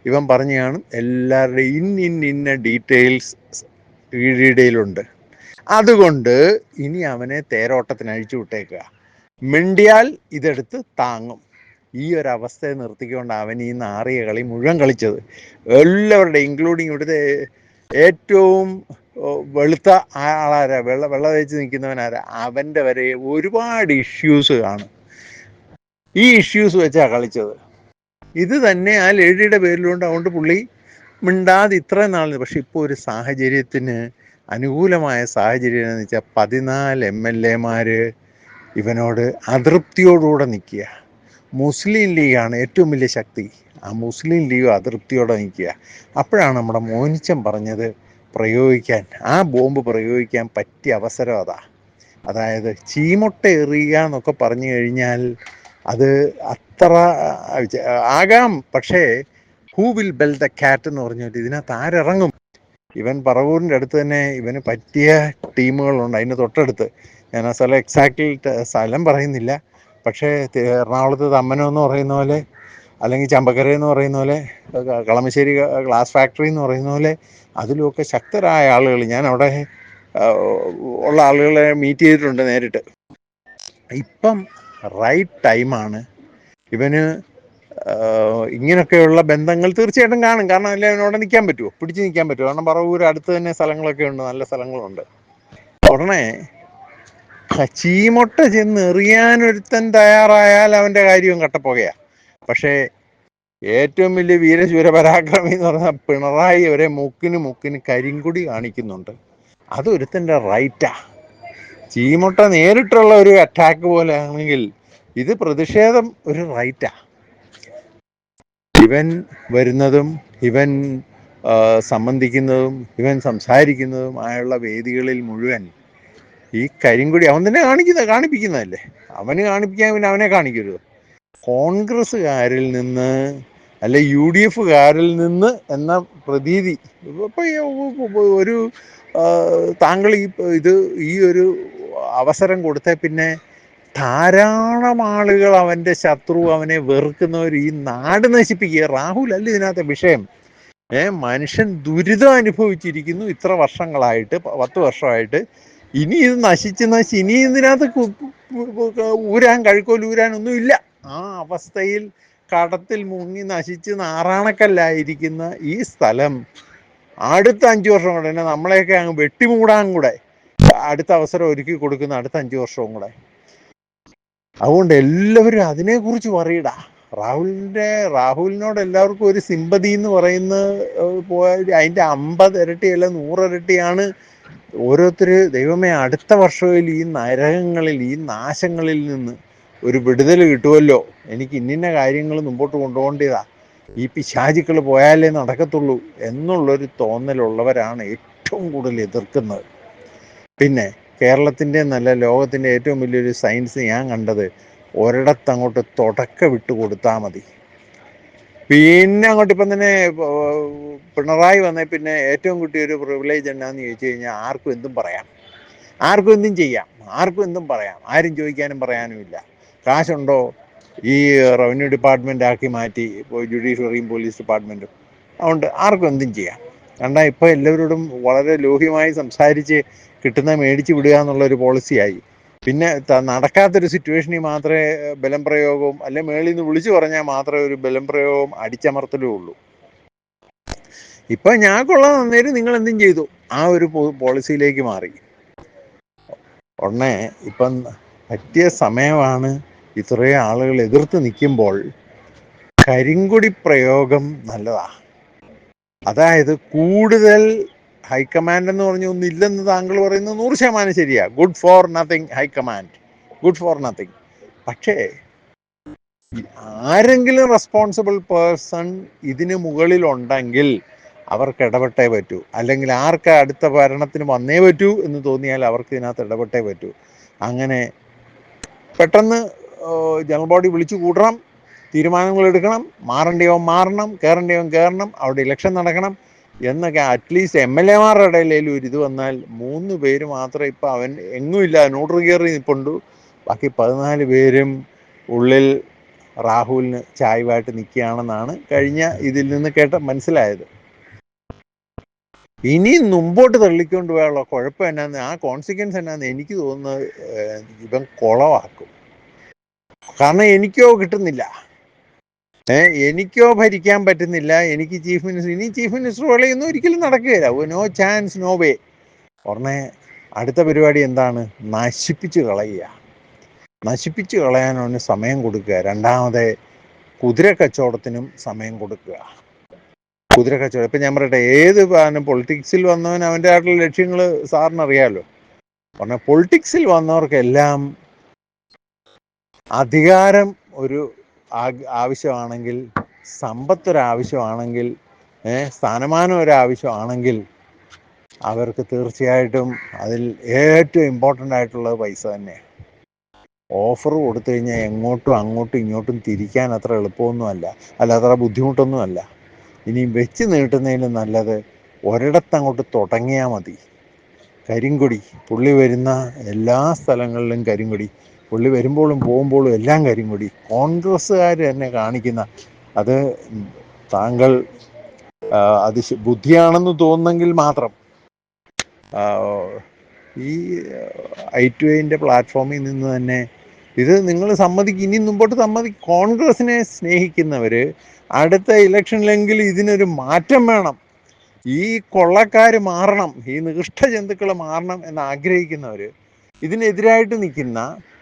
ഇവൻ പറഞ്ഞു കാണും എല്ലാവരുടെയും ഇന്ന ഡീറ്റെയിൽസ് ഈയിടയിലുണ്ട്, അതുകൊണ്ട് ഇനി അവനെ തേരോട്ടത്തിന് അഴിച്ചു വിട്ടേക്കുക, മിണ്ടിയാൽ ഇതെടുത്ത് താങ്ങും. ഈ ഒരു അവസ്ഥയെ നിർത്തിക്കൊണ്ട് അവൻ ഈ നാറിയ കളി മുഴുവൻ കളിച്ചത്. എല്ലാവരുടെയും ഇൻക്ലൂഡിങ് ഇവിടുത്തെ ഏറ്റവും വെളുത്ത ആളാരാ, വെള്ള തേച്ച് നിൽക്കുന്നവനാരാ, അവൻ്റെ വരെ ഒരുപാട് ഇഷ്യൂസ് കാണും. ഈ ഇഷ്യൂസ് വെച്ചാണ് കളിച്ചത്. ഇത് തന്നെ ആ ലേഡിയുടെ പേരിലുണ്ട്. അതുകൊണ്ട് പുള്ളി മിണ്ടാതെ ഇത്രയും നാളിന്. പക്ഷെ ഇപ്പോൾ ഒരു സാഹചര്യത്തിന് അനുകൂലമായ സാഹചര്യം എന്ന് വെച്ചാൽ 14 MLA-മാർ ഇവനോട് അതൃപ്തിയോടുകൂടെ നിൽക്കുക. മുസ്ലിം ലീഗാണ് ഏറ്റവും വലിയ ശക്തി, ആ മുസ്ലിം ലീഗ് അതൃപ്തിയോടെ നിൽക്കുക. അപ്പോഴാണ് നമ്മുടെ മോനിച്ചൻ പറഞ്ഞത് പ്രയോഗിക്കാൻ, ആ ബോംബ് പ്രയോഗിക്കാൻ പറ്റിയ അവസരം അതാ. അതായത് ചീമൊട്ട എറിയുക എന്നൊക്കെ പറഞ്ഞു കഴിഞ്ഞാൽ അത് അത്ര ആകാം, പക്ഷേ who will bell the cat എന്ന് പറഞ്ഞിട്ട് ഇതിനകത്ത് ആരിറങ്ങും? ഇവൻ പറവൂരിൻ്റെ അടുത്ത് തന്നെ ഇവന് പറ്റിയ ടീമുകളുണ്ട്, അതിന് തൊട്ടടുത്ത്. ഞാൻ ആ സ്ഥലം എക്സാക്ട്ലി സ്ഥലം പറയുന്നില്ല, പക്ഷേ എറണാകുളത്ത് തമ്മനം എന്ന് പറയുന്ന പോലെ, അല്ലെങ്കിൽ ചമ്പക്കര എന്ന് പറയുന്ന പോലെ, കളമശ്ശേരി ഗ്ലാസ് ഫാക്ടറി എന്ന് പറയുന്ന പോലെ അതിലുമൊക്കെ ശക്തരായ ആളുകൾ, ഞാൻ അവിടെ ഉള്ള ആളുകളെ മീറ്റ് ചെയ്തിട്ടുണ്ട് നേരിട്ട്. ഇപ്പം റൈറ്റ് ടൈമാണ് ഇവന് ഇങ്ങനെയൊക്കെയുള്ള ബന്ധങ്ങൾ തീർച്ചയായിട്ടും കാണും. കാരണം അല്ലെ അവനോടെ നിൽക്കാൻ പറ്റുമോ, പിടിച്ച് നിൽക്കാൻ പറ്റുമോ? കാരണം പറവൂർ അടുത്ത് തന്നെ സ്ഥലങ്ങളൊക്കെ ഉണ്ട്, നല്ല സ്ഥലങ്ങളുണ്ട്. ഉടനെ ചീമൊട്ട ചെന്ന് എറിയാനൊരുത്തൻ തയ്യാറായാൽ അവൻ്റെ കാര്യവും കട്ടപ്പുകയാണ്. പക്ഷേ ഏറ്റവും വലിയ വീരശൂര പരാക്രമി എന്ന് പറഞ്ഞാൽ പിണറായി അവരെ മുക്കിന് കരിങ്കുടി കാണിക്കുന്നുണ്ട്. അതൊരുത്തൻ്റെ റൈറ്റാ. ചീമൊട്ട നേരിട്ടുള്ള ഒരു അറ്റാക്ക് പോലെ ആണെങ്കിൽ ഇത് പ്രതിഷേധം ഒരു റൈറ്റാ. ഇവൻ വരുന്നതും ഇവൻ സംബന്ധിക്കുന്നതും ഇവൻ സംസാരിക്കുന്നതും ആയുള്ള വേദികളിൽ മുഴുവൻ ഈ കരിങ്കൊടി അവൻ തന്നെ കാണിപ്പിക്കുന്നതല്ലേ. അവന് കാണിപ്പിക്കാൻ പിന്നെ അവനെ കാണിക്കരുത്. കോൺഗ്രസ്സുകാരിൽ നിന്ന് അല്ലെ UDF-കാരിൽ നിന്ന് എന്ന പ്രതീതി ഇപ്പോൾ ഒരു താങ്കൾ ഈ ഒരു അവസരം കൊടുത്ത പിന്നെ ധാരാളം ആളുകൾ അവൻ്റെ ശത്രു, അവനെ വെറുക്കുന്നവർ ഈ നാട് നശിപ്പിക്കുക. രാഹുൽ അല്ല ഇതിനകത്തെ വിഷയം. മനുഷ്യൻ ദുരിതം അനുഭവിച്ചിരിക്കുന്നു ഇത്ര വർഷങ്ങളായിട്ട്, 10 വർഷമായിട്ട്. ഇനി ഇത് നശിച്ച് ഇനി ഇതിനകത്ത് ഊരാൻ കഴുക്കോലൂരാനൊന്നും ഇല്ല. ആ അവസ്ഥയിൽ കടത്തിൽ മുങ്ങി നശിച്ച് നാറാണക്കല്ലായിരിക്കുന്ന ഈ സ്ഥലം അടുത്ത 5 വർഷം കൂടെ തന്നെ നമ്മളെയൊക്കെ അങ്ങ് വെട്ടിമൂടാൻ കൂടെ അടുത്ത അവസരം ഒരുക്കി കൊടുക്കുന്ന അടുത്ത 5 വർഷവും കൂടെ. അതുകൊണ്ട് എല്ലാവരും അതിനെക്കുറിച്ച് പറയടാ. രാഹുലിനോട് എല്ലാവർക്കും ഒരു സിമ്പതി എന്ന് പറയുന്നത് അതിൻ്റെ 50 ഇരട്ടി അല്ല 100 ഇരട്ടിയാണ്. ഓരോരുത്തർ ദൈവമേ അടുത്ത വർഷത്തിൽ ഈ നരകങ്ങളിൽ ഈ നാശങ്ങളിൽ നിന്ന് ഒരു വിടുതൽ കിട്ടുമല്ലോ, എനിക്ക് ഇന്ന കാര്യങ്ങൾ മുമ്പോട്ട് കൊണ്ടുപോകേണ്ടതാ, ഈ പിശാചുക്കൾ പോയാലേ നടക്കത്തുള്ളൂ എന്നുള്ളൊരു തോന്നലുള്ളവരാണ് ഏറ്റവും കൂടുതൽ എതിർക്കുന്നത്. പിന്നെ കേരളത്തിൻ്റെ നല്ല ലോകത്തിൻ്റെ ഏറ്റവും വലിയൊരു സയൻസ് ഞാൻ കണ്ടത്, ഒരിടത്തങ്ങോട്ട് തുടക്കം വിട്ട് കൊടുത്താൽ മതി. പിന്നെ അങ്ങോട്ട് ഇപ്പം തന്നെ പിണറായി വന്നേ പിന്നെ ഏറ്റവും കിട്ടിയൊരു പ്രിവിലേജ് എന്നാന്ന് ചോദിച്ചു കഴിഞ്ഞാൽ ആർക്കും എന്തും പറയാം, ആർക്കും എന്തും ചെയ്യാം, ആർക്കും എന്തും പറയാം, ആരും ചോദിക്കാനും പറയാനും ഇല്ല. കാശുണ്ടോ ഈ റവന്യൂ ഡിപ്പാർട്ട്മെൻ്റ് ആക്കി മാറ്റി ജുഡീഷ്യറിയും പോലീസ് ഡിപ്പാർട്ട്മെൻറ്റും, അതുകൊണ്ട് ആർക്കും എന്തും ചെയ്യാം. കണ്ടാൽ ഇപ്പോൾ എല്ലാവരോടും വളരെ ലോഹ്യമായി സംസാരിച്ച് കിട്ടുന്ന മേടിച്ച് വിടുക എന്നുള്ളൊരു പോളിസിയായി. പിന്നെ നടക്കാത്തൊരു സിറ്റുവേഷനിൽ മാത്രമേ ബലം പ്രയോഗവും അല്ലെ മേളിൽ നിന്ന് വിളിച്ചു പറഞ്ഞാൽ മാത്രമേ ഒരു ബലം പ്രയോഗവും അടിച്ചമർത്തലും ഉള്ളൂ. ഇപ്പം ഞാൻ കൊള്ളാൻ തന്നേരും നിങ്ങൾ എന്തും ചെയ്തു ആ ഒരു പോളിസിയിലേക്ക് മാറി. ഉടനെ ഇപ്പം പറ്റിയ സമയമാണ്. ഇത്രയും ആളുകൾ എതിർത്ത് നിൽക്കുമ്പോൾ കരിങ്കൊടി പ്രയോഗം നല്ലതാ. അതായത് കൂടുതൽ ഹൈക്കമാൻഡ് എന്ന് പറഞ്ഞ ഒന്നില്ലെന്ന് താങ്കൾ പറയുന്നത് 100% ശരിയാ. Good for nothing high command, good for nothing. പക്ഷേ ആരെങ്കിലും റെസ്പോൺസിബിൾ പേഴ്സൺ ഇതിന് മുകളിലുണ്ടെങ്കിൽ അവർക്ക് ഇടപെട്ടേ പറ്റൂ. അല്ലെങ്കിൽ ആർക്ക് അടുത്ത ഭരണത്തിന് വന്നേ പറ്റൂ എന്ന് തോന്നിയാൽ അവർക്ക് ഇതിനകത്ത് ഇടപെട്ടേ പറ്റൂ. അങ്ങനെ പെട്ടെന്ന് ജനറൽ ബോഡി വിളിച്ചു കൂട്ടണം, തീരുമാനങ്ങൾ എടുക്കണം, മാറേണ്ടിയവൻ മാറണം, കയറേണ്ടിയവൻ കയറണം, അവിടെ ഇലക്ഷൻ നടക്കണം എന്നൊക്കെ. അറ്റ്ലീസ്റ്റ് MLA-മാരുടെ ഇടയിലേലും ഒരു ഇത് വന്നാൽ 3 പേര് മാത്രം ഇപ്പം അവൻ എങ്ങുമില്ല, ന്യൂട്രൽ കയറി നിൽപ്പുണ്ട്. ബാക്കി 14 പേരും ഉള്ളിൽ രാഹുലിന് ചായ്വായിട്ട് നിൽക്കുകയാണെന്നാണ് കഴിഞ്ഞ ഇതിൽ നിന്ന് മനസ്സിലായത്. ഇനി മുമ്പോട്ട് തള്ളിക്കൊണ്ട് പോയാലുള്ള കുഴപ്പം എന്നാന്ന്, ആ കോൺസിക്വൻസ് എന്നാന്ന് എനിക്ക് തോന്നുന്നത് ഇവൻ കുളവാക്കും. കാരണം എനിക്കോ കിട്ടുന്നില്ല, എനിക്കോ ഭരിക്കാൻ പറ്റുന്നില്ല, എനിക്ക് ചീഫ് മിനിസ്റ്റർ വിളയൊന്നും ഒരിക്കലും നടക്കുകയില്ല. No chance, no way. ഉടനെ അടുത്ത പരിപാടി എന്താണ്? നശിപ്പിച്ച് കളയുക. നശിപ്പിച്ച് കളയാനവന് സമയം കൊടുക്കുക. രണ്ടാമത് കുതിര കച്ചവടത്തിനും സമയം കൊടുക്കുക. കുതിര കച്ചവടം ഇപ്പം ഞാൻ പറയട്ടെ, ഏത് പൊളിറ്റിക്സിൽ വന്നവൻ അവൻ്റെ ആയിട്ടുള്ള ലക്ഷ്യങ്ങൾ സാറിനറിയാമല്ലോ. പറഞ്ഞാൽ പൊളിറ്റിക്സിൽ വന്നവർക്കെല്ലാം അധികാരം ഒരു ആവശ്യമാണെങ്കിൽ, സമ്പത്തൊരാവശ്യമാണെങ്കിൽ, സ്ഥാനമാനം ഒരാവശ്യമാണെങ്കിൽ അവർക്ക് തീർച്ചയായിട്ടും അതിൽ ഏറ്റവും ഇമ്പോർട്ടൻ്റ് ആയിട്ടുള്ളത് പൈസ തന്നെയാണ്. ഓഫർ കൊടുത്തു കഴിഞ്ഞാൽ എങ്ങോട്ടും അങ്ങോട്ടും ഇങ്ങോട്ടും തിരിക്കാൻ അത്ര എളുപ്പമൊന്നുമല്ല, അത്ര ബുദ്ധിമുട്ടൊന്നുമല്ല. ഇനി വെച്ച് നീട്ടുന്നതിലും നല്ലത് ഒരിടത്തങ്ങോട്ട് തുടങ്ങിയാൽ മതി. കരിങ്കൊടി പുള്ളി വരുന്ന എല്ലാ സ്ഥലങ്ങളിലും കരിങ്കൊടി, പുള്ളി വരുമ്പോഴും പോകുമ്പോഴും എല്ലാം കരിങ്കൊടി. കോൺഗ്രസ്സുകാർ തന്നെ കാണിക്കുന്ന അത് താങ്കൾ അത് ബുദ്ധിയാണെന്ന് തോന്നുന്നെങ്കിൽ മാത്രം ഈ I2Aൻ്റെ പ്ലാറ്റ്ഫോമിൽ നിന്ന് തന്നെ ഇത് നിങ്ങൾ സമ്മതിക്കും. ഇനി മുമ്പോട്ട് കോൺഗ്രസിനെ സ്നേഹിക്കുന്നവർ അടുത്ത ഇലക്ഷനിലെങ്കിലും ഇതിനൊരു മാറ്റം വേണം, ഈ കൊള്ളക്കാർ മാറണം, ഈ നികൃഷ്ട ജന്തുക്കൾ മാറണം എന്ന് ആഗ്രഹിക്കുന്നവർ, ഇതിനെതിരായിട്ട് നിൽക്കുന്ന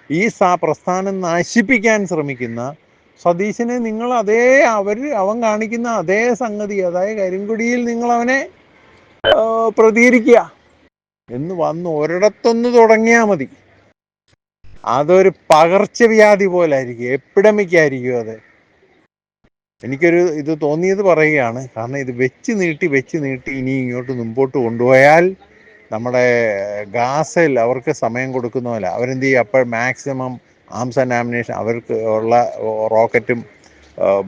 ഈ പ്രസ്ഥാനം നശിപ്പിക്കാൻ ശ്രമിക്കുന്ന സതീശനെ നിങ്ങൾ അവൻ കാണിക്കുന്ന അതേ സംഗതി, അതായത് കരിങ്കൊടിയിൽ നിങ്ങൾ അവനെ പ്രതികരിക്കുക എന്ന് വന്ന് ഒരിടത്തൊന്ന് തുടങ്ങിയാൽ മതി. അതൊരു പകർച്ചവ്യാധി പോലായിരിക്കും, എപ്പിഡമിക് ആയിരിക്കും അത്. എനിക്കൊരു ഇത് തോന്നിയത് പറയുകയാണ്. കാരണം ഇത് വെച്ച് നീട്ടി ഇനി ഇങ്ങോട്ട് മുമ്പോട്ട് കൊണ്ടുപോയാൽ നമ്മുടെ ഗാസയിൽ അവർക്ക് സമയം കൊടുക്കുന്നതല്ല. അവരെന്ത് ചെയ്യും? അപ്പോൾ മാക്സിമം ആംസ് ആൻഡ് ആമിനേഷൻ, അവർക്ക് ഉള്ള റോക്കറ്റും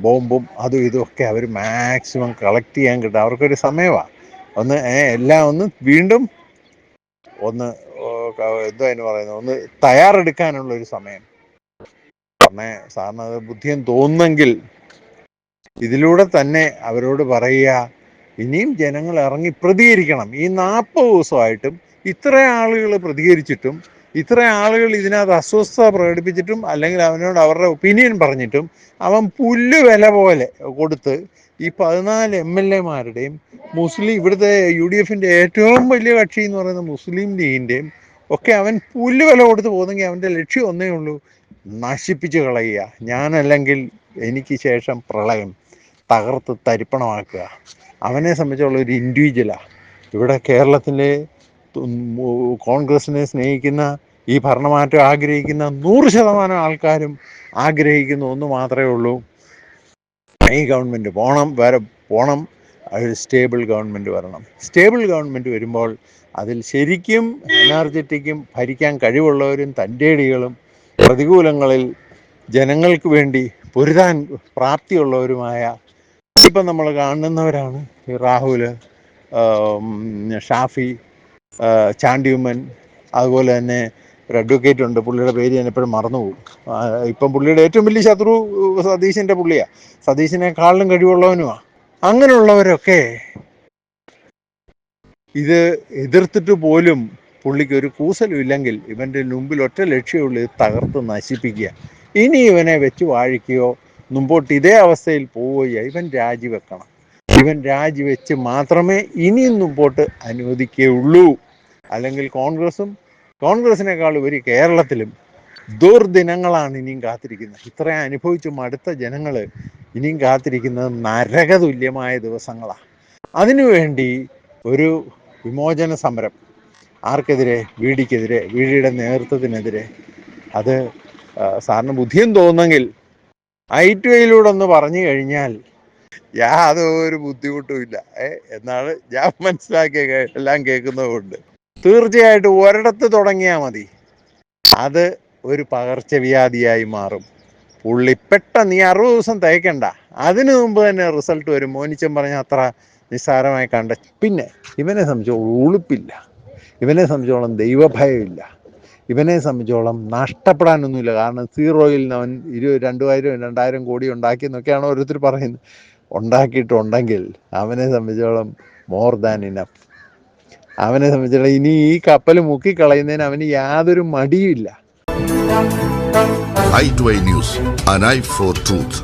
ബോംബും അതും ഇതുമൊക്കെ അവർ മാക്സിമം കളക്ട് ചെയ്യാൻ കിട്ടും. അവർക്കൊരു സമയമാണ് എല്ലാം ഒന്ന് വീണ്ടും ഒന്ന് അതിന് പറയുന്നത് ഒന്ന് തയ്യാറെടുക്കാനുള്ളൊരു സമയം. പറഞ്ഞേ സാറിന് അത് ബുദ്ധിയും തോന്നുന്നെങ്കിൽ ഇതിലൂടെ തന്നെ അവരോട് പറയുക, ഇനിയും ജനങ്ങൾ ഇറങ്ങി പ്രതികരിക്കണം. ഈ 40 ദിവസമായിട്ടും ഇത്ര ആളുകൾ പ്രതികരിച്ചിട്ടും ഇത്ര ആളുകൾ ഇതിനകത്ത് അസ്വസ്ഥത പ്രകടിപ്പിച്ചിട്ടും അല്ലെങ്കിൽ അവനോട് അവരുടെ ഒപ്പീനിയൻ പറഞ്ഞിട്ടും അവൻ പുല്ല് വില പോലെ കൊടുത്ത് ഈ 14 MLA-മാരുടെയും ഇവിടുത്തെ UDF ഏറ്റവും വലിയ കക്ഷി എന്ന് പറയുന്ന മുസ്ലിം ലീഗിൻ്റെയും ഒക്കെ അവൻ പുല്ല് വില കൊടുത്ത് പോകുന്നെങ്കിൽ അവൻ്റെ ലക്ഷ്യം ഒന്നേ ഉള്ളൂ, നശിപ്പിച്ച് കളയുക. ഞാനല്ലെങ്കിൽ എനിക്ക് ശേഷം പ്രളയം തകർത്ത് തരിപ്പണമാക്കുക. അവനെ സംബന്ധിച്ചുള്ള ഒരു ഇൻഡിവിജ്വലാണ്. ഇവിടെ കേരളത്തിലെ കോൺഗ്രസിനെ സ്നേഹിക്കുന്ന, ഈ ഭരണമാറ്റം ആഗ്രഹിക്കുന്ന 100% ആൾക്കാരും ആഗ്രഹിക്കുന്ന ഒന്ന് മാത്രമേ ഉള്ളൂ, ഈ ഗവൺമെൻറ് പോണം, ഒരു സ്റ്റേബിൾ ഗവൺമെൻറ് വരണം. സ്റ്റേബിൾ ഗവൺമെൻറ് വരുമ്പോൾ അതിൽ ശരിക്കും എനർജറ്റിക്കും ഭരിക്കാൻ കഴിവുള്ളവരും തൻ്റെടികളും പ്രതികൂലങ്ങളിൽ ജനങ്ങൾക്ക് വേണ്ടി പൊരുതാൻ പ്രാപ്തിയുള്ളവരുമായ ഇപ്പം നമ്മൾ കാണുന്നവരാണ് ഈ രാഹുൽ, ഷാഫി, ചാണ്ടിയുമ്മൻ, അതുപോലെ തന്നെ ഒരു അഡ്വക്കേറ്റ് ഉണ്ട്, പുള്ളിയുടെ പേര് ഞാൻ എപ്പോഴും മറന്നുപോകും. ഇപ്പം പുള്ളിയുടെ ഏറ്റവും വലിയ ശത്രു സതീശൻ്റെ പുള്ളിയാണ്, സതീശിനെക്കാളിലും കഴിവുള്ളവനുമാണ്. അങ്ങനെയുള്ളവരൊക്കെ ഇത് എതിർത്തിട്ട് പോലും പുള്ളിക്ക് ഒരു കൂസലും ഇല്ലെങ്കിൽ ഇവൻ്റെ മുമ്പിൽ ഒറ്റ ലക്ഷ്യമുള്ളൂ, ഇത് തകർത്ത് നശിപ്പിക്കുക. ഇനി ഇവനെ വെച്ച് വാഴിക്കുകയോ മുമ്പോട്ട് ഇതേ അവസ്ഥയിൽ പോവുകയോ ഇവൻ രാജിവെക്കണം. ഇവൻ രാജിവെച്ച് മാത്രമേ ഇനിയും മുമ്പോട്ട് അനുവദിക്കുകയുള്ളൂ. അല്ലെങ്കിൽ കോൺഗ്രസിനേക്കാൾ ഉപരി കേരളത്തിലും ദുർദിനങ്ങളാണ് ഇനിയും കാത്തിരിക്കുന്നത്. ഇത്രയും അനുഭവിച്ചു മടുത്ത ജനങ്ങൾ ഇനിയും കാത്തിരിക്കുന്നത് നരകതുല്യമായ ദിവസങ്ങളാണ്. അതിനുവേണ്ടി ഒരു വിമോചന സമരം ആർക്കെതിരെ? VD-ക്കെതിരെ, VD-യുടെ നേതൃത്വത്തിനെതിരെ. അത് സാറിന് ബുദ്ധിയും തോന്നുന്നെങ്കിൽ I2Iലൂടെ ഒന്ന് പറഞ്ഞു കഴിഞ്ഞാൽ യാതൊരു ബുദ്ധിമുട്ടും ഇല്ല എന്നാണ് ഞാൻ മനസ്സിലാക്കിയ, എല്ലാം കേൾക്കുന്നതുകൊണ്ട്. തീർച്ചയായിട്ടും ഒരിടത്ത് തുടങ്ങിയാൽ മതി, അത് ഒരു പകർച്ചവ്യാധിയായി മാറും. പുള്ളി പെട്ടെന്ന് ഈ 60 ദിവസം തയ്ക്കണ്ട, അതിനു മുമ്പ് തന്നെ റിസൾട്ട് വരും. മോനിച്ചൻ പറഞ്ഞ അത്ര നിസ്സാരമായി കണ്ട. പിന്നെ ഇവനെ സംബന്ധിച്ചോളം ഉളുപ്പില്ല, ഇവനെ സംബന്ധിച്ചോളം ദൈവഭയമില്ല, ഇവനെ സംബന്ധിച്ചോളം നഷ്ടപ്പെടാനൊന്നുമില്ല. കാരണം 0-യിൽ അവൻ 2000 കോടി ഉണ്ടാക്കിയെന്നൊക്കെയാണ് ഓരോരുത്തർ പറയുന്നത്. ഉണ്ടാക്കിയിട്ടുണ്ടെങ്കിൽ അവനെ സംബന്ധിച്ചോളം മോർ ദാൻ ഇനഫ്. അവനെ സംബന്ധിച്ചോളം ഇനി ഈ കപ്പൽ മുക്കിക്കളയുന്നതിന് അവന് യാതൊരു മടിയുമില്ല. i2i News, an eye for truth.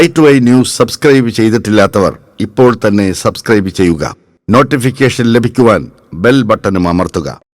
i2i News subscribe ചെയ്തിട്ടില്ലാത്തവർ ഇപ്പോൾ തന്നെ സബ്സ്ക്രൈബ് ചെയ്യുക. നോട്ടിഫിക്കേഷൻ ലഭിക്കുവാൻ ബെൽ ബട്ടണും അമർത്തുക.